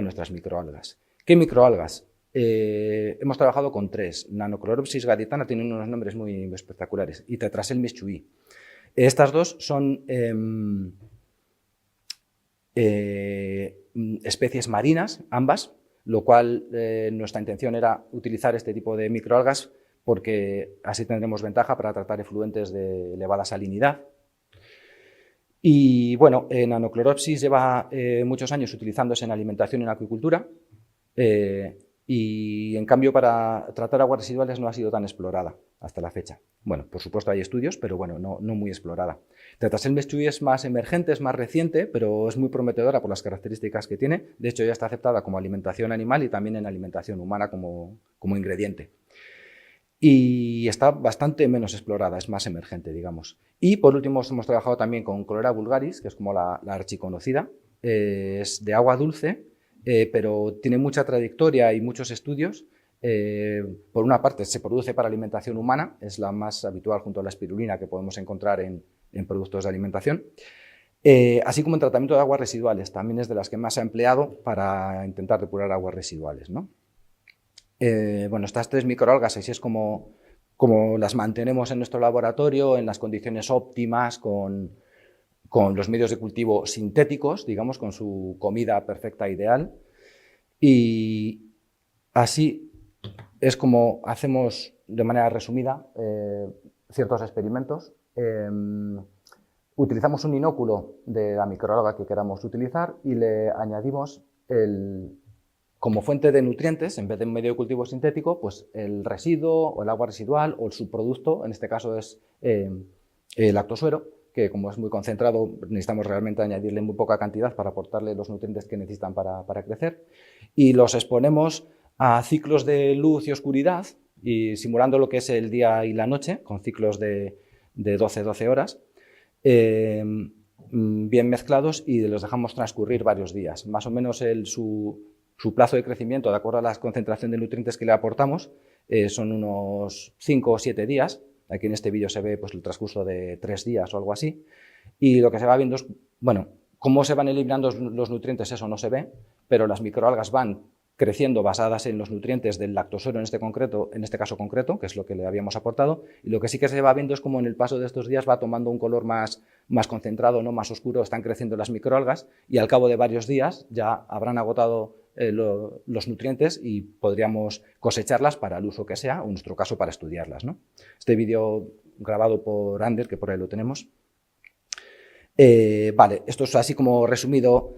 nuestras microalgas. ¿Qué microalgas? Hemos trabajado con 3. Nanochloropsis gaditana, tienen unos nombres muy espectaculares, y Tetraselmis chuyi. Estas dos son especies marinas, ambas, lo cual nuestra intención era utilizar este tipo de microalgas porque así tendremos ventaja para tratar efluentes de elevada salinidad. Y bueno, Nanochloropsis lleva muchos años utilizándose en alimentación y en acuicultura, y en cambio para tratar aguas residuales no ha sido tan explorada hasta la fecha. Bueno, por supuesto hay estudios, pero bueno, no muy explorada. Tetraselmis chuyi es más emergente, es más reciente, pero es muy prometedora por las características que tiene. De hecho, ya está aceptada como alimentación animal y también en alimentación humana como ingrediente. Y está bastante menos explorada, es más emergente, digamos. Y por último hemos trabajado también con Chlorella vulgaris, que es como la archiconocida, es de agua dulce, pero tiene mucha trayectoria y muchos estudios. Por una parte se produce para alimentación humana, es la más habitual junto a la espirulina que podemos encontrar en productos de alimentación, así como en tratamiento de aguas residuales, también es de las que más se ha empleado para intentar depurar aguas residuales, ¿no? Bueno, estas 3 microalgas, así es como las mantenemos en nuestro laboratorio, en las condiciones óptimas, con los medios de cultivo sintéticos, digamos, con su comida perfecta ideal. Y así es como hacemos, de manera resumida, ciertos experimentos. Utilizamos un inóculo de la microalga que queramos utilizar y le añadimos como fuente de nutrientes, en vez de un medio de cultivo sintético, pues el residuo o el agua residual o el subproducto, en este caso es el lactosuero, que como es muy concentrado necesitamos realmente añadirle muy poca cantidad para aportarle los nutrientes que necesitan para crecer, y los exponemos a ciclos de luz y oscuridad, y simulando lo que es el día y la noche, con ciclos de 12 horas, bien mezclados, y los dejamos transcurrir varios días. Más o menos su plazo de crecimiento, de acuerdo a la concentración de nutrientes que le aportamos, son unos 5 o 7 días. Aquí en este vídeo se ve pues, el transcurso de 3 días o algo así. Y lo que se va viendo es, bueno, cómo se van eliminando los nutrientes, eso no se ve, pero las microalgas van creciendo basadas en los nutrientes del lactosuero en este caso concreto, que es lo que le habíamos aportado, y lo que sí que se va viendo es como en el paso de estos días va tomando un color más concentrado, ¿no? Más oscuro, están creciendo las microalgas, y al cabo de varios días ya habrán agotado los nutrientes y podríamos cosecharlas para el uso que sea, o en nuestro caso para estudiarlas, ¿no? Este vídeo grabado por Ander, que por ahí lo tenemos. Vale, esto es así como resumido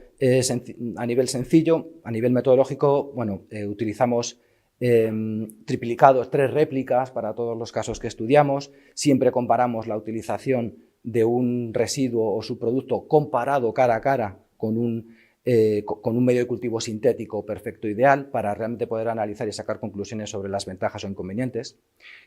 a nivel sencillo. A nivel metodológico, bueno, utilizamos triplicados, 3 réplicas para todos los casos que estudiamos. Siempre comparamos la utilización de un residuo o subproducto comparado cara a cara con un con un medio de cultivo sintético perfecto ideal para realmente poder analizar y sacar conclusiones sobre las ventajas o inconvenientes.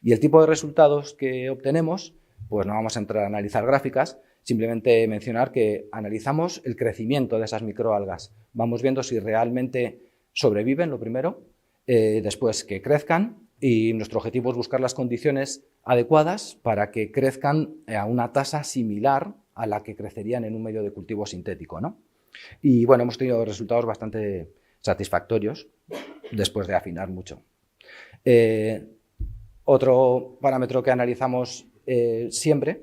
Y el tipo de resultados que obtenemos, pues no vamos a entrar a analizar gráficas, simplemente mencionar que analizamos el crecimiento de esas microalgas. Vamos viendo si realmente sobreviven, lo primero, después que crezcan, y nuestro objetivo es buscar las condiciones adecuadas para que crezcan a una tasa similar a la que crecerían en un medio de cultivo sintético, ¿no? Y bueno, hemos tenido resultados bastante satisfactorios después de afinar mucho. Otro parámetro que analizamos siempre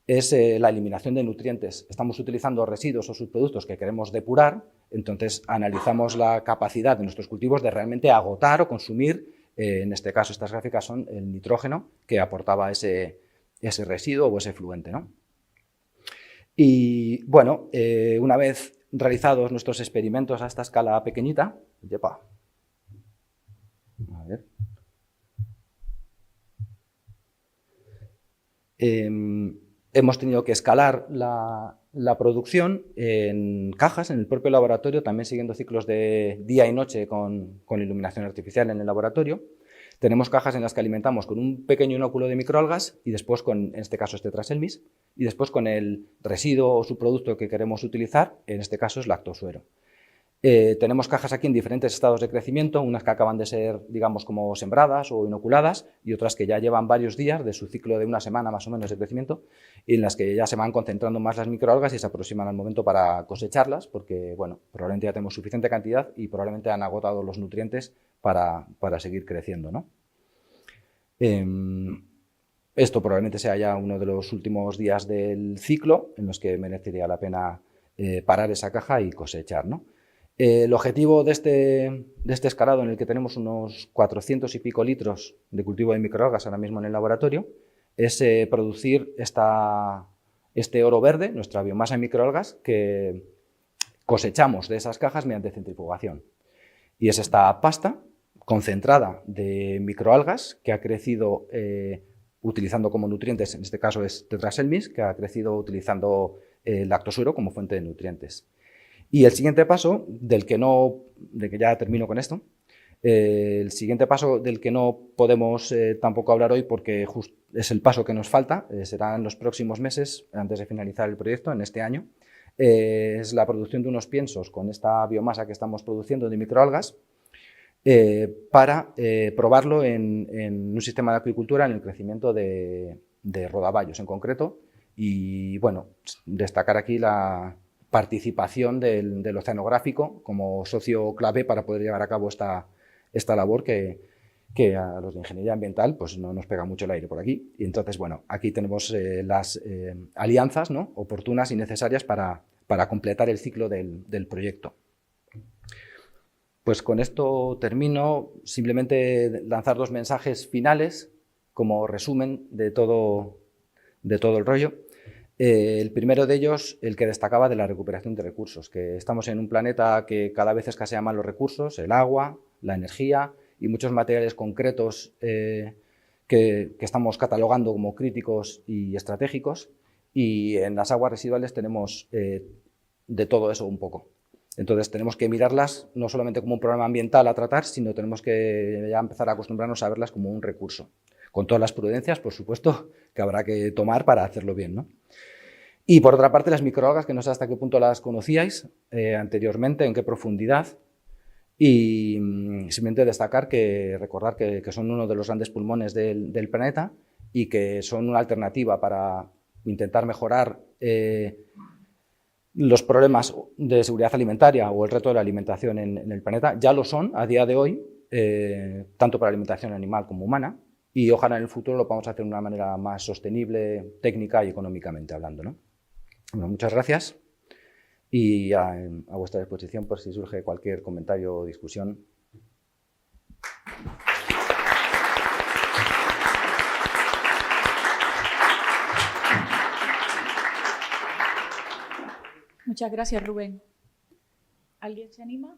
es la eliminación de nutrientes. Estamos utilizando residuos o subproductos que queremos depurar, entonces analizamos la capacidad de nuestros cultivos de realmente agotar o consumir, en este caso estas gráficas son el nitrógeno que aportaba ese residuo o ese fluente, ¿no? Y bueno, una vez realizados nuestros experimentos a esta escala pequeñita, a ver. Hemos tenido que escalar la producción en cajas en el propio laboratorio, también siguiendo ciclos de día y noche con iluminación artificial en el laboratorio. Tenemos cajas en las que alimentamos con un pequeño inóculo de microalgas y después con, en este caso, es Tetraselmis, y después con el residuo o subproducto que queremos utilizar, en este caso es lactosuero. Tenemos cajas aquí en diferentes estados de crecimiento, unas que acaban de ser, digamos, como sembradas o inoculadas y otras que ya llevan varios días de su ciclo de una semana más o menos de crecimiento y en las que ya se van concentrando más las microalgas y se aproximan al momento para cosecharlas porque, bueno, probablemente ya tenemos suficiente cantidad y probablemente han agotado los nutrientes para seguir creciendo, ¿no? Esto probablemente sea ya uno de los últimos días del ciclo en los que merecería la pena parar esa caja y cosechar, ¿no? El objetivo de este escalado, en el que tenemos unos 400 y pico litros de cultivo de microalgas ahora mismo en el laboratorio, es producir este oro verde, nuestra biomasa en microalgas, que cosechamos de esas cajas mediante centrifugación. Y es esta pasta concentrada de microalgas que ha crecido utilizando como nutrientes, en este caso es Tetraselmis, que ha crecido utilizando lactosuero como fuente de nutrientes. Y el siguiente paso, de que ya termino con esto, el siguiente paso del que no podemos tampoco hablar hoy porque es el paso que nos falta, será en los próximos meses, antes de finalizar el proyecto, en este año, es la producción de unos piensos con esta biomasa que estamos produciendo de microalgas para probarlo en un sistema de acuicultura en el crecimiento de rodaballos en concreto y, bueno, destacar aquí la participación del oceanográfico como socio clave para poder llevar a cabo esta labor que a los de ingeniería ambiental pues no nos pega mucho el aire por aquí. Y entonces, bueno, aquí tenemos las alianzas, ¿no?, oportunas y necesarias para completar el ciclo del proyecto. Pues con esto termino. Simplemente lanzar dos mensajes finales como resumen de todo el rollo. El primero de ellos, el que destacaba de la recuperación de recursos, que estamos en un planeta que cada vez escasean más los recursos, el agua, la energía y muchos materiales concretos que estamos catalogando como críticos y estratégicos, y en las aguas residuales tenemos de todo eso un poco. Entonces tenemos que mirarlas no solamente como un problema ambiental a tratar, sino tenemos que ya empezar a acostumbrarnos a verlas como un recurso, con todas las prudencias, por supuesto, que habrá que tomar para hacerlo bien, ¿no? Y por otra parte, las microalgas, que no sé hasta qué punto las conocíais anteriormente, en qué profundidad, y simplemente recordar que son uno de los grandes pulmones del planeta y que son una alternativa para intentar mejorar los problemas de seguridad alimentaria o el reto de la alimentación en el planeta. Ya lo son a día de hoy, tanto para alimentación animal como humana, y ojalá en el futuro lo podamos hacer de una manera más sostenible, técnica y económicamente hablando, ¿no? Bueno, muchas gracias y a vuestra disposición por si surge cualquier comentario o discusión. Muchas gracias, Rubén. ¿Alguien se anima?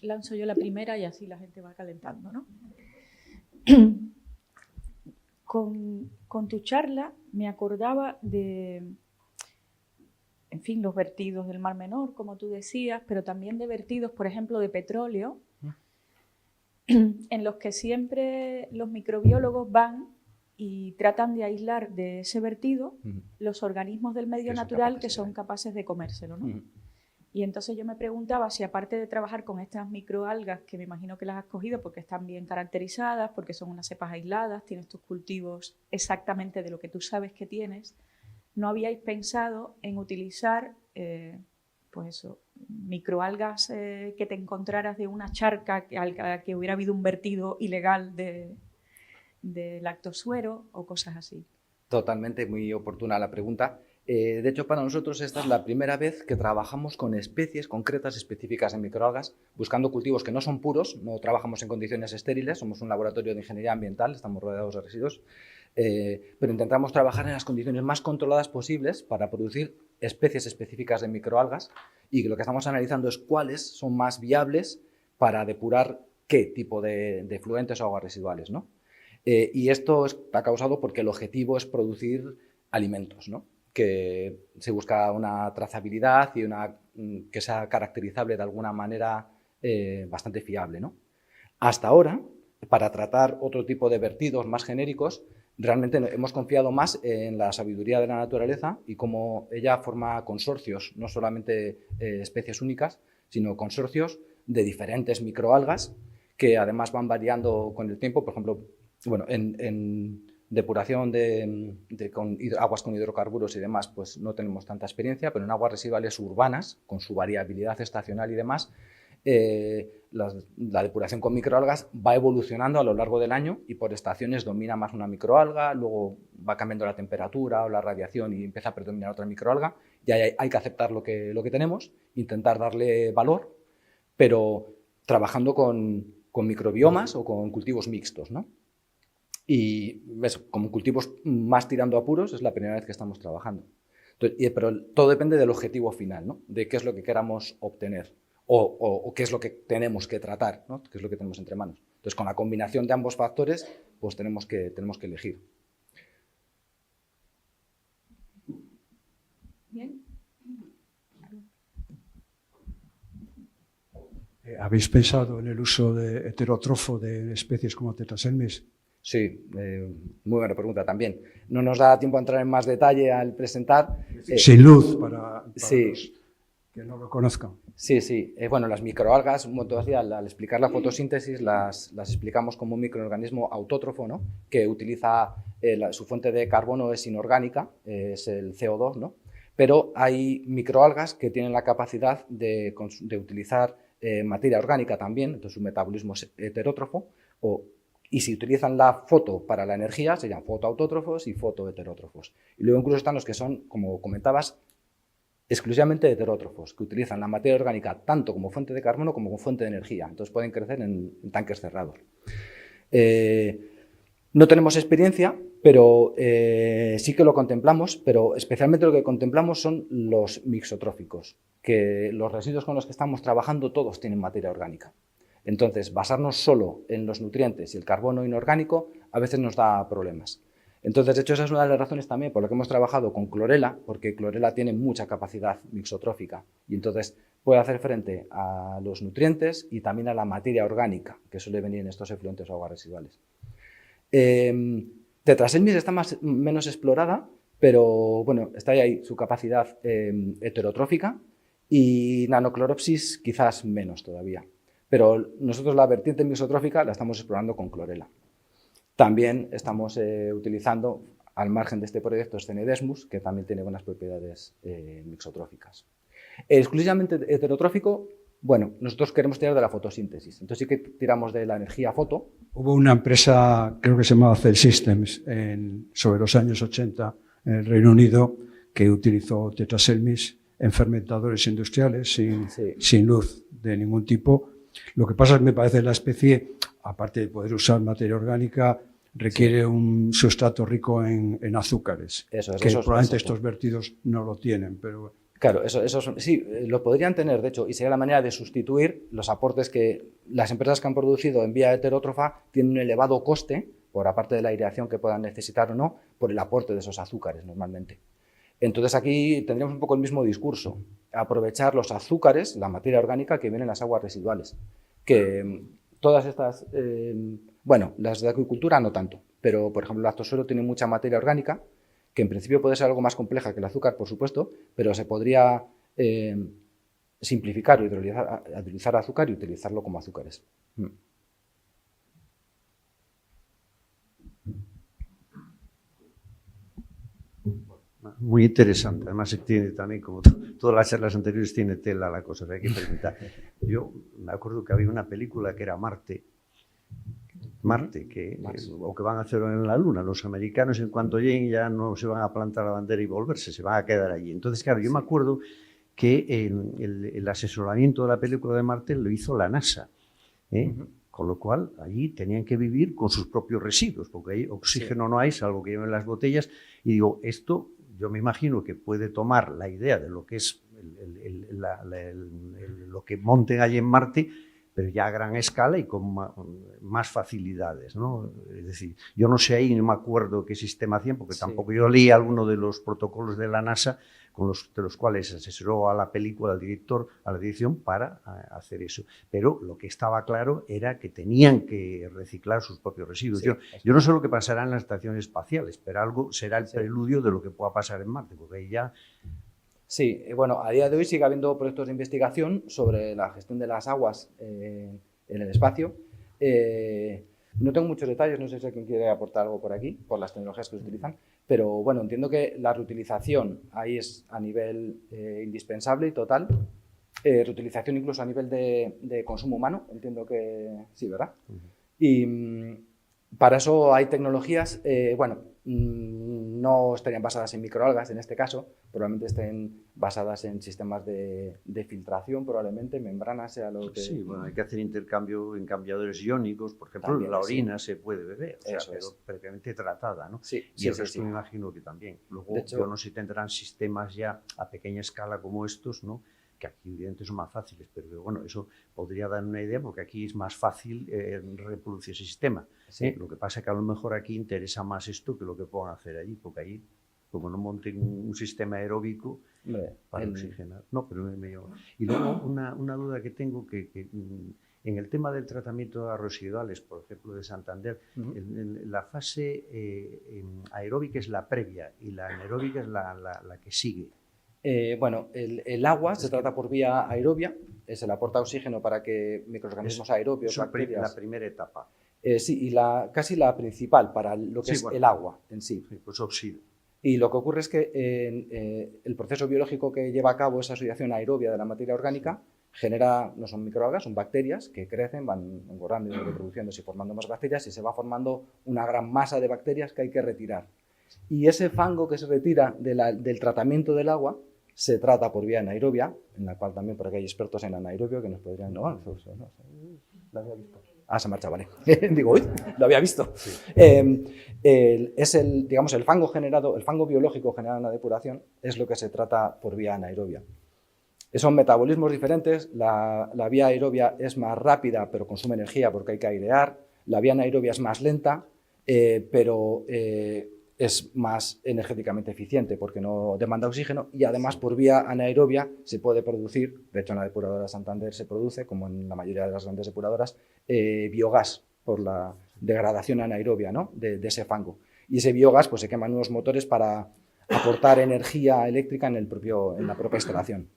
Lanzo yo la primera y así la gente va calentando, ¿no? Con tu charla me acordaba de en fin, los vertidos del Mar Menor, como tú decías, pero también de vertidos, por ejemplo, de petróleo, en los que siempre los microbiólogos van y tratan de aislar de ese vertido los organismos del medio natural que son capaces de comérselo, ¿no? Y entonces yo me preguntaba si, aparte de trabajar con estas microalgas, que me imagino que las has cogido porque están bien caracterizadas, porque son unas cepas aisladas, tienes tus cultivos exactamente de lo que tú sabes que tienes, ¿no habíais pensado en utilizar pues eso, microalgas que te encontraras de una charca que hubiera habido un vertido ilegal de lactosuero o cosas así? Totalmente, muy oportuna la pregunta. De hecho, para nosotros esta es la primera vez que trabajamos con especies concretas específicas de microalgas, buscando cultivos que no son puros, no trabajamos en condiciones estériles, somos un laboratorio de ingeniería ambiental, estamos rodeados de residuos, pero intentamos trabajar en las condiciones más controladas posibles para producir especies específicas de microalgas, y lo que estamos analizando es cuáles son más viables para depurar qué tipo de efluentes o aguas residuales, ¿no? Y esto está causado porque el objetivo es producir alimentos, ¿no? Que se busca una trazabilidad y que sea caracterizable de alguna manera bastante fiable, ¿no? Hasta ahora, para tratar otro tipo de vertidos más genéricos, realmente hemos confiado más en la sabiduría de la naturaleza y cómo ella forma consorcios, no solamente especies únicas, sino consorcios de diferentes microalgas que además van variando con el tiempo. Por ejemplo, bueno, en depuración con aguas con hidrocarburos y demás, pues no tenemos tanta experiencia, pero en aguas residuales urbanas, con su variabilidad estacional y demás, la depuración con microalgas va evolucionando a lo largo del año y por estaciones domina más una microalga, luego va cambiando la temperatura o la radiación y empieza a predominar otra microalga, y hay que aceptar lo que tenemos, intentar darle valor, pero trabajando con microbiomas o con cultivos mixtos, ¿no? Y eso, como cultivos más tirando a puros, es la primera vez que estamos trabajando. Entonces, pero todo depende del objetivo final, ¿no? De qué es lo que queramos obtener o qué es lo que tenemos que tratar, ¿no? Qué es lo que tenemos entre manos. Entonces, con la combinación de ambos factores, pues tenemos que elegir. Bien. ¿Habéis pensado en el uso de heterótrofo de especies como Tetraselmis? Sí, muy buena pregunta también. No nos da tiempo a entrar en más detalle al presentar. Sin luz, para sí. Los que no lo conozcan. Sí, sí. Bueno, las microalgas, al explicar la fotosíntesis, las explicamos como un microorganismo autótrofo, ¿no? Que utiliza, su fuente de carbono es inorgánica, es el CO2, ¿no? Pero hay microalgas que tienen la capacidad de utilizar materia orgánica también, entonces su metabolismo es heterótrofo, y si utilizan la foto para la energía, se llaman fotoautótrofos y fotoheterótrofos. Y luego incluso están los que son, como comentabas, exclusivamente heterótrofos, que utilizan la materia orgánica tanto como fuente de carbono como como fuente de energía. Entonces pueden crecer en tanques cerrados. No tenemos experiencia, pero sí que lo contemplamos, pero especialmente lo que contemplamos son los mixotróficos, que los residuos con los que estamos trabajando todos tienen materia orgánica. Entonces, basarnos solo en los nutrientes y el carbono inorgánico a veces nos da problemas. Entonces, de hecho, esa es una de las razones también por la que hemos trabajado con clorela, porque clorela tiene mucha capacidad mixotrófica y entonces puede hacer frente a los nutrientes y también a la materia orgánica que suele venir en estos efluentes o aguas residuales. Tetraselmis está menos explorada, pero bueno, está ahí su capacidad heterotrófica, y Nanocloropsis quizás menos todavía. Pero nosotros la vertiente mixotrófica la estamos explorando con clorela. También estamos utilizando, al margen de este proyecto, Scenedesmus, que también tiene buenas propiedades mixotróficas. Exclusivamente heterotrófico, bueno, nosotros queremos tirar de la fotosíntesis, entonces sí que tiramos de la energía foto. Hubo una empresa, creo que se llamaba Cell Systems, sobre los años 80 en el Reino Unido, que utilizó Tetraselmis en fermentadores industriales sin luz de ningún tipo. Lo que pasa es que me parece la especie, aparte de poder usar materia orgánica, requiere un sustrato rico en azúcares, que probablemente estos vertidos no lo tienen, pero... Claro, sí, lo podrían tener, de hecho, y sería la manera de sustituir los aportes que las empresas que han producido en vía heterótrofa tienen un elevado coste, por aparte de la aireación que puedan necesitar o no, por el aporte de esos azúcares normalmente. Entonces aquí tendríamos un poco el mismo discurso, aprovechar los azúcares, la materia orgánica que viene en las aguas residuales, que todas estas, bueno, las de acuicultura no tanto, pero por ejemplo el lactosuero tiene mucha materia orgánica, que en principio puede ser algo más compleja que el azúcar, por supuesto, pero se podría simplificar o hidrolizar azúcar y utilizarlo como azúcares. Muy interesante. Además, tiene también, como todas las charlas anteriores, tiene tela la cosa, hay que preguntar. Yo me acuerdo que había una película que era Marte, o que van a hacerlo en la Luna. Los americanos, en cuanto lleguen, ya no se van a plantar la bandera y volverse, se van a quedar allí. Entonces, claro, yo me acuerdo que el asesoramiento de la película de Marte lo hizo la NASA, con lo cual allí tenían que vivir con sus propios residuos, porque ahí oxígeno no hay, salvo que lleven las botellas. Y digo, esto yo me imagino que puede tomar la idea de lo que es lo que monten allí en Marte, pero ya a gran escala y con más facilidades, ¿no? Es decir, yo no sé ahí, no me acuerdo qué sistema hacían, porque tampoco yo leí alguno de los protocolos de la NASA de los cuales asesoró a la película, al director, a la dirección, para hacer eso. Pero lo que estaba claro era que tenían que reciclar sus propios residuos. Sí, yo no sé lo que pasará en las estaciones espaciales, pero algo será el preludio de lo que pueda pasar en Marte, porque ahí ya... Sí, bueno, a día de hoy sigue habiendo proyectos de investigación sobre la gestión de las aguas en el espacio. No tengo muchos detalles, no sé si alguien quiere aportar algo por aquí, por las tecnologías que se utilizan, pero bueno, entiendo que la reutilización ahí es a nivel indispensable y total. Reutilización incluso a nivel de consumo humano, entiendo que sí, ¿verdad? Y para eso hay tecnologías, bueno, no estarían basadas en microalgas en este caso, probablemente estén basadas en sistemas de filtración, probablemente, membranas, sea lo que... Sí, bueno, hay que hacer intercambio en cambiadores iónicos, por ejemplo, también, la orina se puede beber, o sea, pero previamente tratada, ¿no? Sí, y el resto me imagino que también. Luego, de hecho, yo no sé si tendrán sistemas ya a pequeña escala como estos, ¿no? Que aquí evidentemente son más fáciles, pero bueno, eso podría dar una idea porque aquí es más fácil reproducir ese sistema. Sí. Lo que pasa es que a lo mejor aquí interesa más esto que lo que puedan hacer allí, porque allí, como no monten un sistema aeróbico para oxigenar. No, pero y luego una duda que tengo, que en el tema del tratamiento de aguas residuales, por ejemplo, de Santander, la fase aeróbica es la previa y la anaeróbica es la que sigue. Bueno, el agua se trata por vía aerobia, se le aporta oxígeno para que microorganismos aerobios, bacterias... la primera etapa. Sí, y casi la principal para lo que es el agua en sí. Sí, pues oxígeno. Y lo que ocurre es que el proceso biológico que lleva a cabo esa oxidación aerobia de la materia orgánica genera, no son microalgas, son bacterias que crecen, van engordando y reproduciéndose y formando más bacterias y se va formando una gran masa de bacterias que hay que retirar. Y ese fango que se retira del tratamiento del agua se trata por vía anaerobia, en la cual también, porque hay expertos en anaerobio que nos podrían... No, lo había visto. Ah, se marcha, vale. Digo, uy, lo había visto. Sí. Es digamos, el fango biológico generado en la depuración es lo que se trata por vía anaerobia. Son metabolismos diferentes. La vía aerobia es más rápida, pero consume energía porque hay que airear. La vía anaerobia es más lenta, pero es más energéticamente eficiente porque no demanda oxígeno y además por vía anaerobia se puede producir, de hecho en la depuradora Santander se produce, como en la mayoría de las grandes depuradoras, biogás por la degradación anaerobia, ¿no? de ese fango. Y ese biogás pues, se queman unos motores para aportar energía eléctrica en la propia instalación.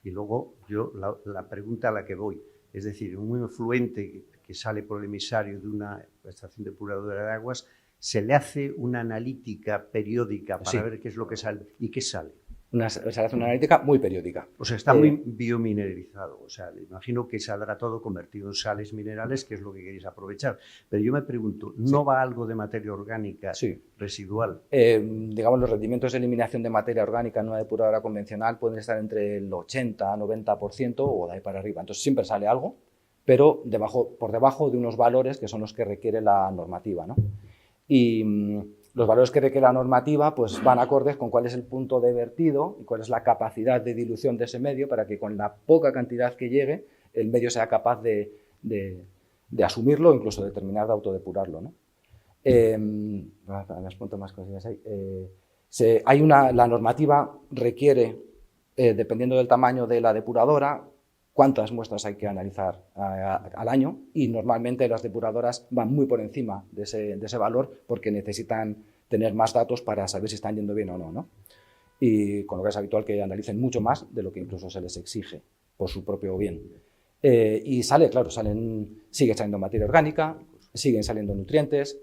Y luego yo la pregunta a la que voy, es decir, un efluente que sale por el emisario de una estación depuradora de aguas, ¿se le hace una analítica periódica para ver qué es lo que sale y qué sale? Se le hace una analítica muy periódica. O sea, está muy biomineralizado. O sea, imagino que saldrá todo convertido en sales minerales, que es lo que queréis aprovechar. Pero yo me pregunto, ¿no va algo de materia orgánica residual? Digamos, los rendimientos de eliminación de materia orgánica en una depuradora convencional pueden estar entre el 80-90% o de ahí para arriba. Entonces siempre sale algo, pero por debajo de unos valores que son los que requiere la normativa, ¿no? Y los valores que requiere la normativa pues, van acordes con cuál es el punto de vertido y cuál es la capacidad de dilución de ese medio para que con la poca cantidad que llegue el medio sea capaz de asumirlo o incluso de terminar de autodepurarlo, ¿no? Me apunto más cosillas ahí. La normativa requiere, dependiendo del tamaño de la depuradora, cuántas muestras hay que analizar al año, y normalmente las depuradoras van muy por encima de ese valor porque necesitan tener más datos para saber si están yendo bien o no, ¿no? Y con lo que es habitual que analicen mucho más de lo que incluso se les exige por su propio bien. Y sigue saliendo materia orgánica, siguen saliendo nutrientes.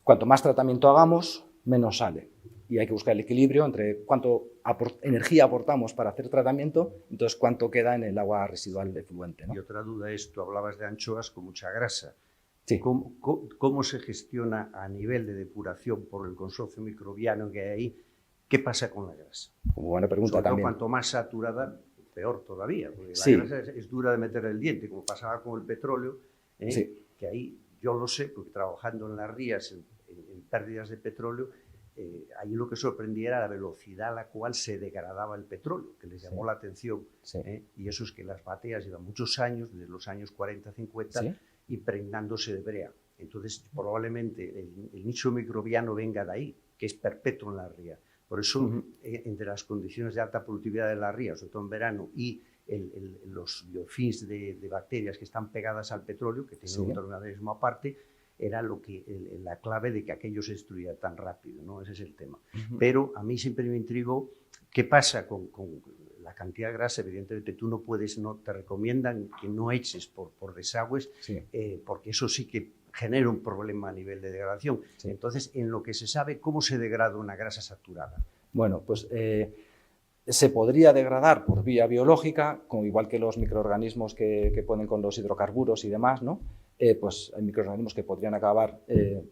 Cuanto más tratamiento hagamos, menos sale. Y hay que buscar el equilibrio entre cuánto energía aportamos para hacer tratamiento, entonces cuánto queda en el agua residual efluente, ¿no? Y otra duda es, tú hablabas de anchoas con mucha grasa. Sí. ¿Cómo se gestiona a nivel de depuración por el consorcio microbiano que hay ahí? ¿Qué pasa con la grasa? Como buena pregunta Sobre todo, también. cuanto más saturada, peor todavía, porque Sí. la grasa es dura de meter el diente, como pasaba con el petróleo, Sí. que ahí yo lo sé, porque trabajando en las rías, en pérdidas de petróleo, ahí lo que sorprendía era la velocidad a la cual se degradaba el petróleo, que les llamó la atención. Sí. Y eso es que las bateas llevan muchos años, desde los años 40, 50, Sí. impregnándose de brea. Entonces, probablemente el nicho microbiano venga de ahí, que es perpetuo en la ría. Por eso, entre las condiciones de alta productividad de la ría, sobre todo en verano, y los biofilms de bacterias que están pegadas al petróleo, que tienen un organismo aparte, era la clave de que aquello se destruía tan rápido, ¿no? Ese es el tema. Pero a mí siempre me intrigó qué pasa con la cantidad de grasa. Evidentemente tú no puedes, te recomiendan que no eches por desagües, porque eso sí que genera un problema a nivel de degradación. Sí. Entonces, en lo que se sabe, ¿cómo se degrada una grasa saturada? Bueno, pues se podría degradar por vía biológica, igual que los microorganismos que ponen con los hidrocarburos y demás, ¿no? Pues hay microorganismos que podrían acabar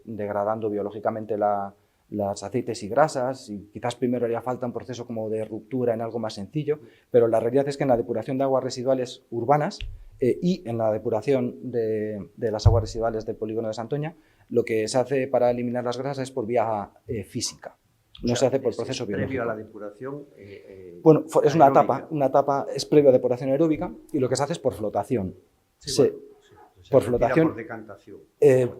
degradando biológicamente las aceites y grasas, y quizás primero haría falta un proceso como de ruptura en algo más sencillo, pero la realidad es que en la depuración de aguas residuales urbanas y en la depuración de las aguas residuales del polígono de Santoña, lo que se hace para eliminar las grasas es por vía física. No se hace por proceso biológico. ¿Previo a la depuración? Bueno, es una etapa, es previo a depuración aeróbica, y lo que se hace es por flotación. Por flotación. Por decantación.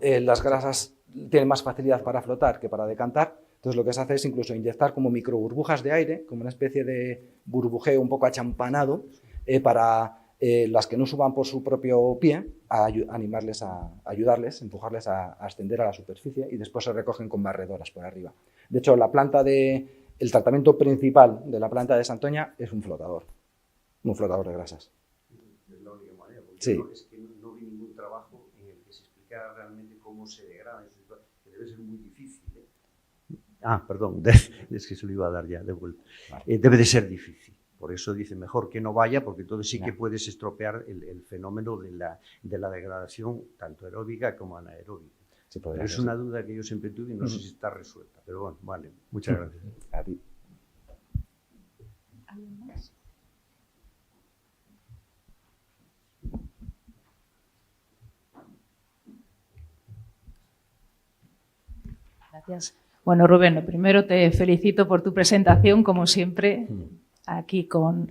Las grasas tienen más facilidad para flotar que para decantar, entonces lo que se hace es incluso inyectar como microburbujas de aire, como una especie de burbujeo un poco achampanado, para las que no suban por su propio pie, animarles ayudarles, empujarles a ascender a la superficie, y después se recogen con barredoras por arriba. De hecho, el tratamiento principal de la planta de Santoña es un flotador de grasas. Es la única manera, porque sí. Es que no vi ningún trabajo en el que se explicara realmente cómo se degrada, que debe ser muy difícil. Perdón, es que se lo iba a dar ya de vuelta. Vale. Debe de ser difícil. Por eso dice mejor que no vaya, porque entonces sí que puedes estropear el fenómeno de la degradación, tanto aeróbica como anaeróbica. Sí, pero es una duda que yo siempre tuve y no sé si está resuelta. Pero bueno, vale, muchas gracias. A ti. ¿Alguien más? Gracias. Bueno, Rubén, lo primero te felicito por tu presentación, como siempre. Aquí con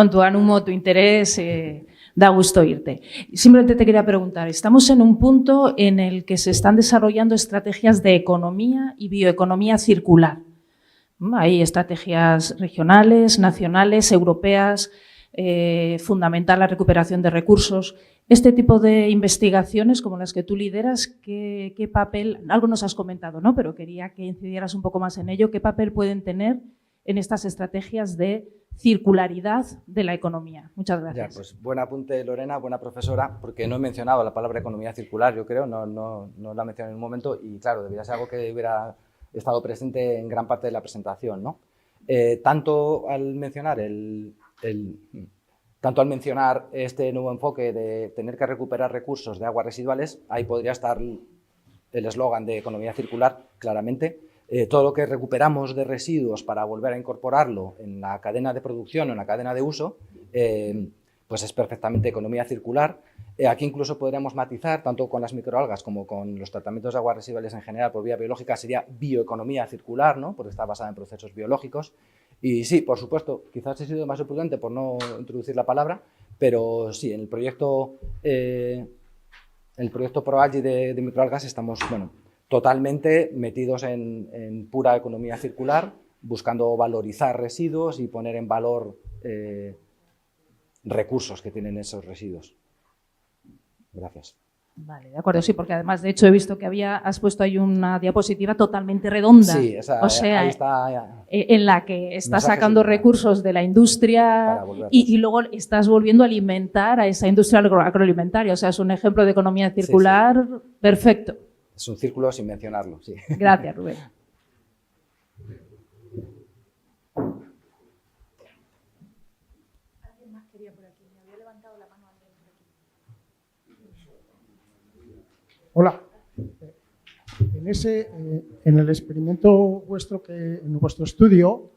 tu ánimo, tu interés, da gusto oírte. Simplemente te quería preguntar, estamos en un punto en el que se están desarrollando estrategias de economía y bioeconomía circular. Hay estrategias regionales, nacionales, europeas, fundamental la recuperación de recursos. Este tipo de investigaciones, como las que tú lideras, ¿qué papel, algo nos has comentado, ¿no? Pero quería que incidieras un poco más en ello, ¿qué papel pueden tener en estas estrategias de circularidad de la economía? Muchas gracias. Ya, pues buen apunte, Lorena, buena profesora, porque no he mencionado la palabra economía circular, yo creo, no la mencioné en un momento, y claro, debería ser algo que hubiera estado presente en gran parte de la presentación, ¿no? Tanto al mencionar este nuevo enfoque de tener que recuperar recursos de aguas residuales, ahí podría estar el eslogan de economía circular, claramente. Todo lo que recuperamos de residuos para volver a incorporarlo en la cadena de producción o en la cadena de uso, pues es perfectamente economía circular. Aquí incluso podríamos matizar, tanto con las microalgas como con los tratamientos de aguas residuales en general por vía biológica, sería bioeconomía circular, ¿no? Porque está basada en procesos biológicos. Y sí, por supuesto, quizás he sido demasiado prudente por no introducir la palabra, pero sí, en el proyecto ProAlgae de microalgas estamos, totalmente metidos en pura economía circular, buscando valorizar residuos y poner en valor recursos que tienen esos residuos. Gracias. Vale, de acuerdo, sí, porque además, de hecho, he visto que has puesto ahí una diapositiva totalmente redonda. Sí, o sea, ahí está, en la que estás sacando recursos de la industria y luego estás volviendo a alimentar a esa industria agroalimentaria. O sea, es un ejemplo de economía circular perfecto. Es un círculo sin mencionarlo, sí. Gracias, Rubén. ¿Alguien más quería por aquí? Me había levantado la mano alguien por aquí. Hola. En el experimento vuestro, en vuestro estudio,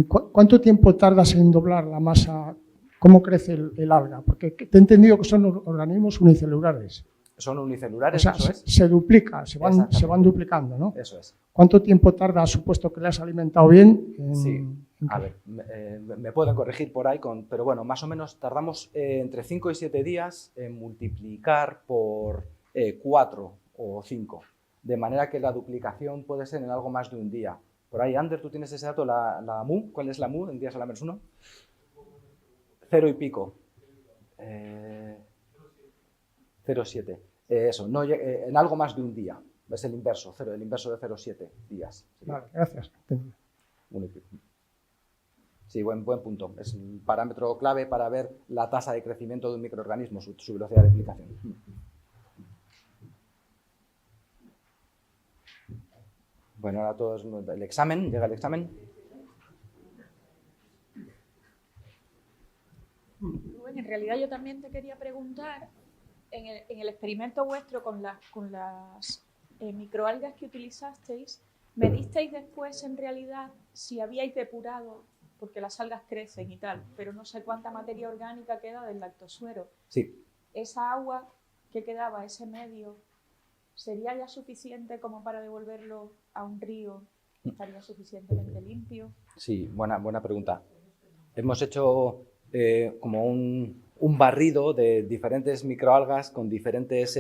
¿cuánto tiempo tardas en doblar la masa? ¿Cómo crece el alga? Porque te he entendido que son organismos unicelulares. Son unicelulares, o sea, eso es. Se duplica, se van duplicando, ¿no? Eso es. ¿Cuánto tiempo tarda, supuesto que le has alimentado bien? A ver, me pueden corregir por ahí, pero bueno, más o menos tardamos entre 5 y 7 días en multiplicar por 4 o 5, de manera que la duplicación puede ser en algo más de un día. Por ahí, Ander, ¿tú tienes ese dato? La MU, ¿cuál es la MU en días a la menos 1? 0 y pico. 0,7. Eso, no, en algo más de un día. Es el inverso de 0,7 días. Vale, gracias. Sí, buen punto. Es un parámetro clave para ver la tasa de crecimiento de un microorganismo, su velocidad de replicación. Bueno, ahora todo es el examen. Llega el examen. Rubén, en realidad yo también te quería preguntar, en el experimento vuestro con las microalgas que utilizasteis, ¿medisteis después en realidad si habíais depurado, porque las algas crecen y tal, pero no sé cuánta materia orgánica queda del lactosuero? Sí. ¿Esa agua que quedaba, ese medio, sería ya suficiente como para devolverlo a un río? ¿Estaría suficientemente limpio? Sí, buena pregunta. Hemos hecho como un barrido de diferentes microalgas con diferentes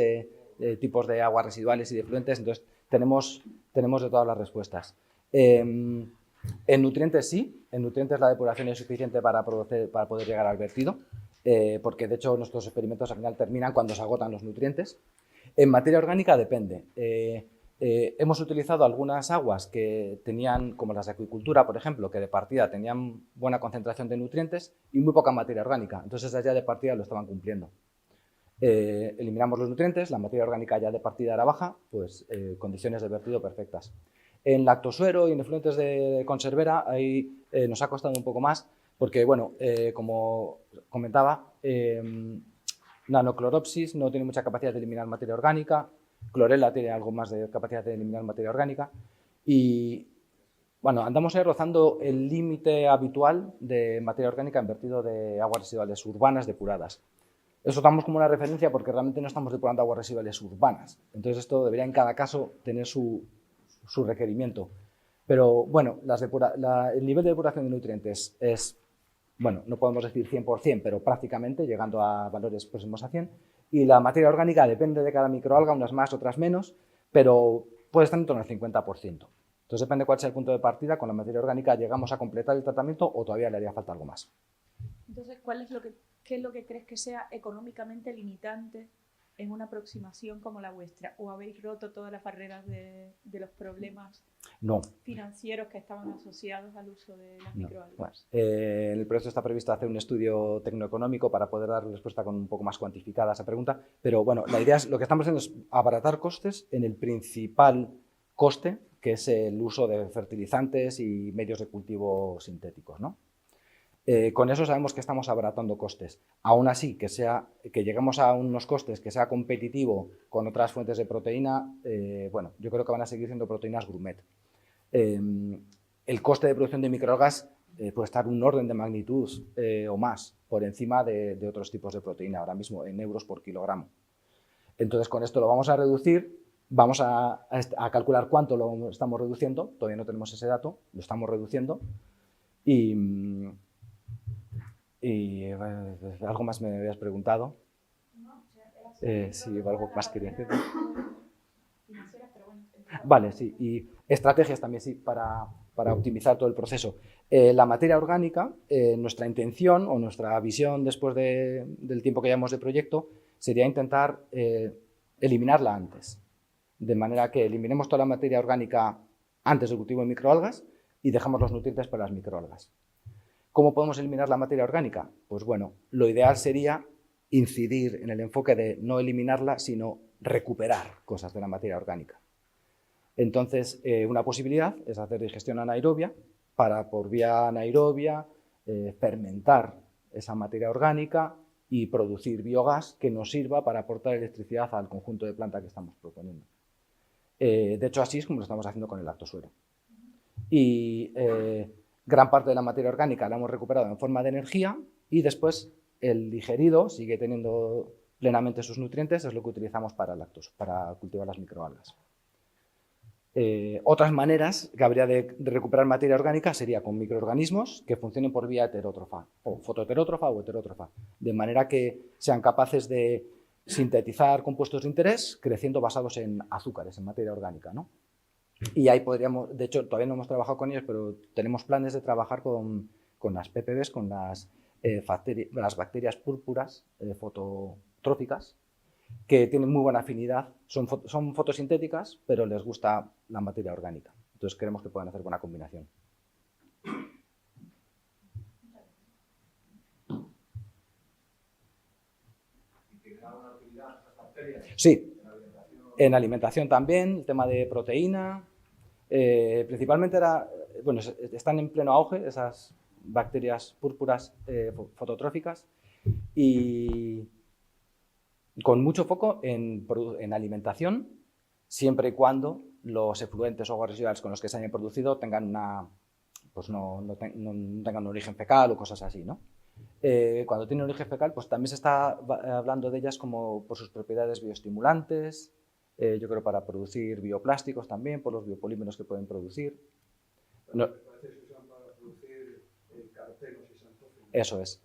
tipos de aguas residuales y de fluentes, entonces tenemos de todas las respuestas. En nutrientes sí, en nutrientes la depuración es suficiente para poder llegar al vertido, porque de hecho nuestros experimentos al final terminan cuando se agotan los nutrientes. En materia orgánica depende. Hemos utilizado algunas aguas que tenían, como las de acuicultura, por ejemplo, que de partida tenían buena concentración de nutrientes y muy poca materia orgánica. Entonces, esas ya de partida lo estaban cumpliendo. Eliminamos los nutrientes, la materia orgánica ya de partida era baja, pues condiciones de vertido perfectas. En lactosuero y en efluentes de conservera, ahí nos ha costado un poco más, porque, bueno, como comentaba, Nanocloropsis no tiene mucha capacidad de eliminar materia orgánica, Chlorella tiene algo más de capacidad de eliminar materia orgánica y, bueno, andamos ahí rozando el límite habitual de materia orgánica en vertido de aguas residuales urbanas depuradas. Eso damos como una referencia porque realmente no estamos depurando aguas residuales urbanas. Entonces esto debería en cada caso tener su requerimiento. Pero, bueno, el nivel de depuración de nutrientes es, bueno, no podemos decir 100%, pero prácticamente llegando a valores próximos a 100. Y la materia orgánica depende de cada microalga, unas más, otras menos, pero puede estar en torno al 50%. Entonces depende cuál sea el punto de partida, con la materia orgánica llegamos a completar el tratamiento o todavía le haría falta algo más. Entonces, ¿qué es lo que crees que sea económicamente limitante en una aproximación como la vuestra? ¿O habéis roto todas las barreras de los problemas financieros que estaban asociados al uso de las microalgas? Bueno, en el proyecto está previsto hacer un estudio tecnoeconómico para poder dar respuesta con un poco más cuantificada a esa pregunta, pero bueno, la idea es, lo que estamos haciendo es abaratar costes en el principal coste, que es el uso de fertilizantes y medios de cultivo sintéticos, ¿no? Con eso sabemos que estamos abaratando costes. Aún así, que lleguemos a unos costes que sea competitivo con otras fuentes de proteína, bueno, yo creo que van a seguir siendo proteínas gourmet. El coste de producción de microalgas puede estar un orden de magnitud o más por encima de otros tipos de proteína, ahora mismo en euros por kilogramo. Entonces, con esto lo vamos a reducir, vamos a calcular cuánto lo estamos reduciendo, todavía no tenemos ese dato, lo estamos reduciendo y algo más me habías preguntado. Sí, algo más quería decir. Vale, sí. Y estrategias también, sí, para optimizar todo el proceso. La materia orgánica, nuestra intención o nuestra visión después del tiempo que llevamos de proyecto sería intentar eliminarla antes. De manera que eliminemos toda la materia orgánica antes del cultivo de microalgas y dejamos los nutrientes para las microalgas. ¿Cómo podemos eliminar la materia orgánica? Pues bueno, lo ideal sería incidir en el enfoque de no eliminarla, sino recuperar cosas de la materia orgánica. Entonces, una posibilidad es hacer digestión anaerobia para, por vía anaerobia, fermentar esa materia orgánica y producir biogás que nos sirva para aportar electricidad al conjunto de planta que estamos proponiendo. De hecho, así es como lo estamos haciendo con el lactosuero. Y gran parte de la materia orgánica la hemos recuperado en forma de energía y después el digerido sigue teniendo plenamente sus nutrientes, es lo que utilizamos para cultivar las microalgas. Otras maneras que habría de recuperar materia orgánica sería con microorganismos que funcionen por vía heterótrofa, o fotoheterótrofa o heterótrofa, de manera que sean capaces de sintetizar compuestos de interés creciendo basados en azúcares, en materia orgánica, ¿no? Y ahí podríamos, de hecho, todavía no hemos trabajado con ellos, pero tenemos planes de trabajar con las PPBs, con las bacterias púrpuras fototróficas, que tienen muy buena afinidad, son fotosintéticas, pero les gusta la materia orgánica. Entonces creemos que pueden hacer buena combinación. Sí, en alimentación también, el tema de proteína. Principalmente están en pleno auge esas bacterias púrpuras fototróficas y con mucho foco en alimentación, siempre y cuando los efluentes o aguas residuales con los que se hayan producido tengan no tengan un origen fecal o cosas así, ¿no? Cuando tienen origen fecal, pues también se está hablando de ellas como por sus propiedades bioestimulantes, yo creo para producir bioplásticos también, por los biopolímeros que pueden producir. No. Parece que se usan para producir carotenos y xantógenos. Eso es.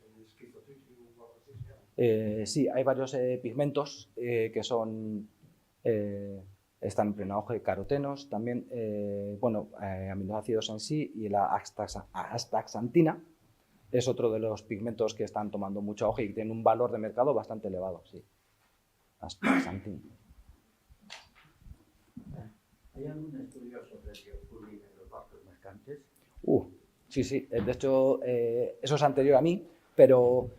Sí, hay varios pigmentos que están en pleno auge, carotenos, también, aminoácidos en sí, y la astaxantina es otro de los pigmentos que están tomando mucho auge y tienen un valor de mercado bastante elevado, sí. Astaxantina. ¿Hay algún estudio sobre el biofouling en los barcos mercantes? Sí. De hecho, eso es anterior a mí, pero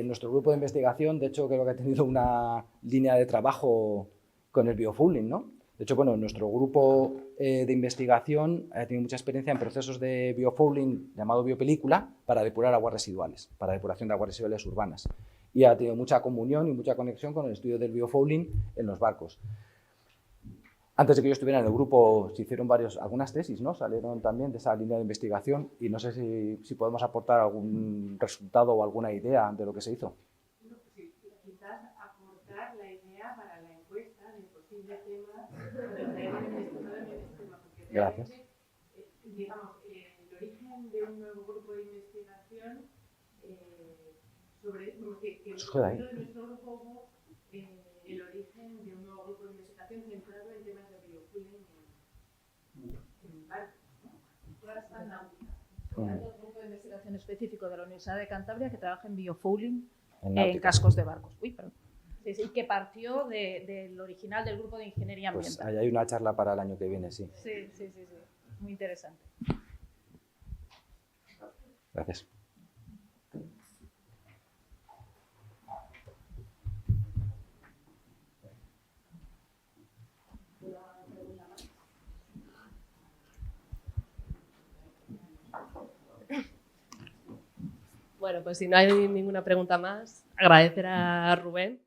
nuestro grupo de investigación, de hecho, creo que ha tenido una línea de trabajo con el biofouling, ¿no? De hecho, nuestro grupo de investigación ha tenido mucha experiencia en procesos de biofouling llamado biopelícula para depurar aguas residuales, para depuración de aguas residuales urbanas. Y ha tenido mucha comunión y mucha conexión con el estudio del biofouling en los barcos. Antes de que yo estuviera en el grupo se hicieron algunas tesis, ¿no? Salieron también de esa línea de investigación y no sé si podemos aportar algún resultado o alguna idea de lo que se hizo. Sí, quizás aportar la idea para la encuesta del posible tema de porque gracias. Digamos, el origen de un nuevo grupo de investigación sobre que nuestro grupo hubo el origen de un nuevo grupo de investigación centrado en temas de biofouling en barcos, ¿no? Toda esta náutica. Hay un grupo de investigación específico de la Universidad de Cantabria que trabaja en biofouling en cascos de barcos. Sí, que partió del original del grupo de ingeniería ambiental. Pues ahí hay una charla para el año que viene, sí. Sí. Muy interesante. Gracias. Bueno, pues si no hay ninguna pregunta más, agradecer a Rubén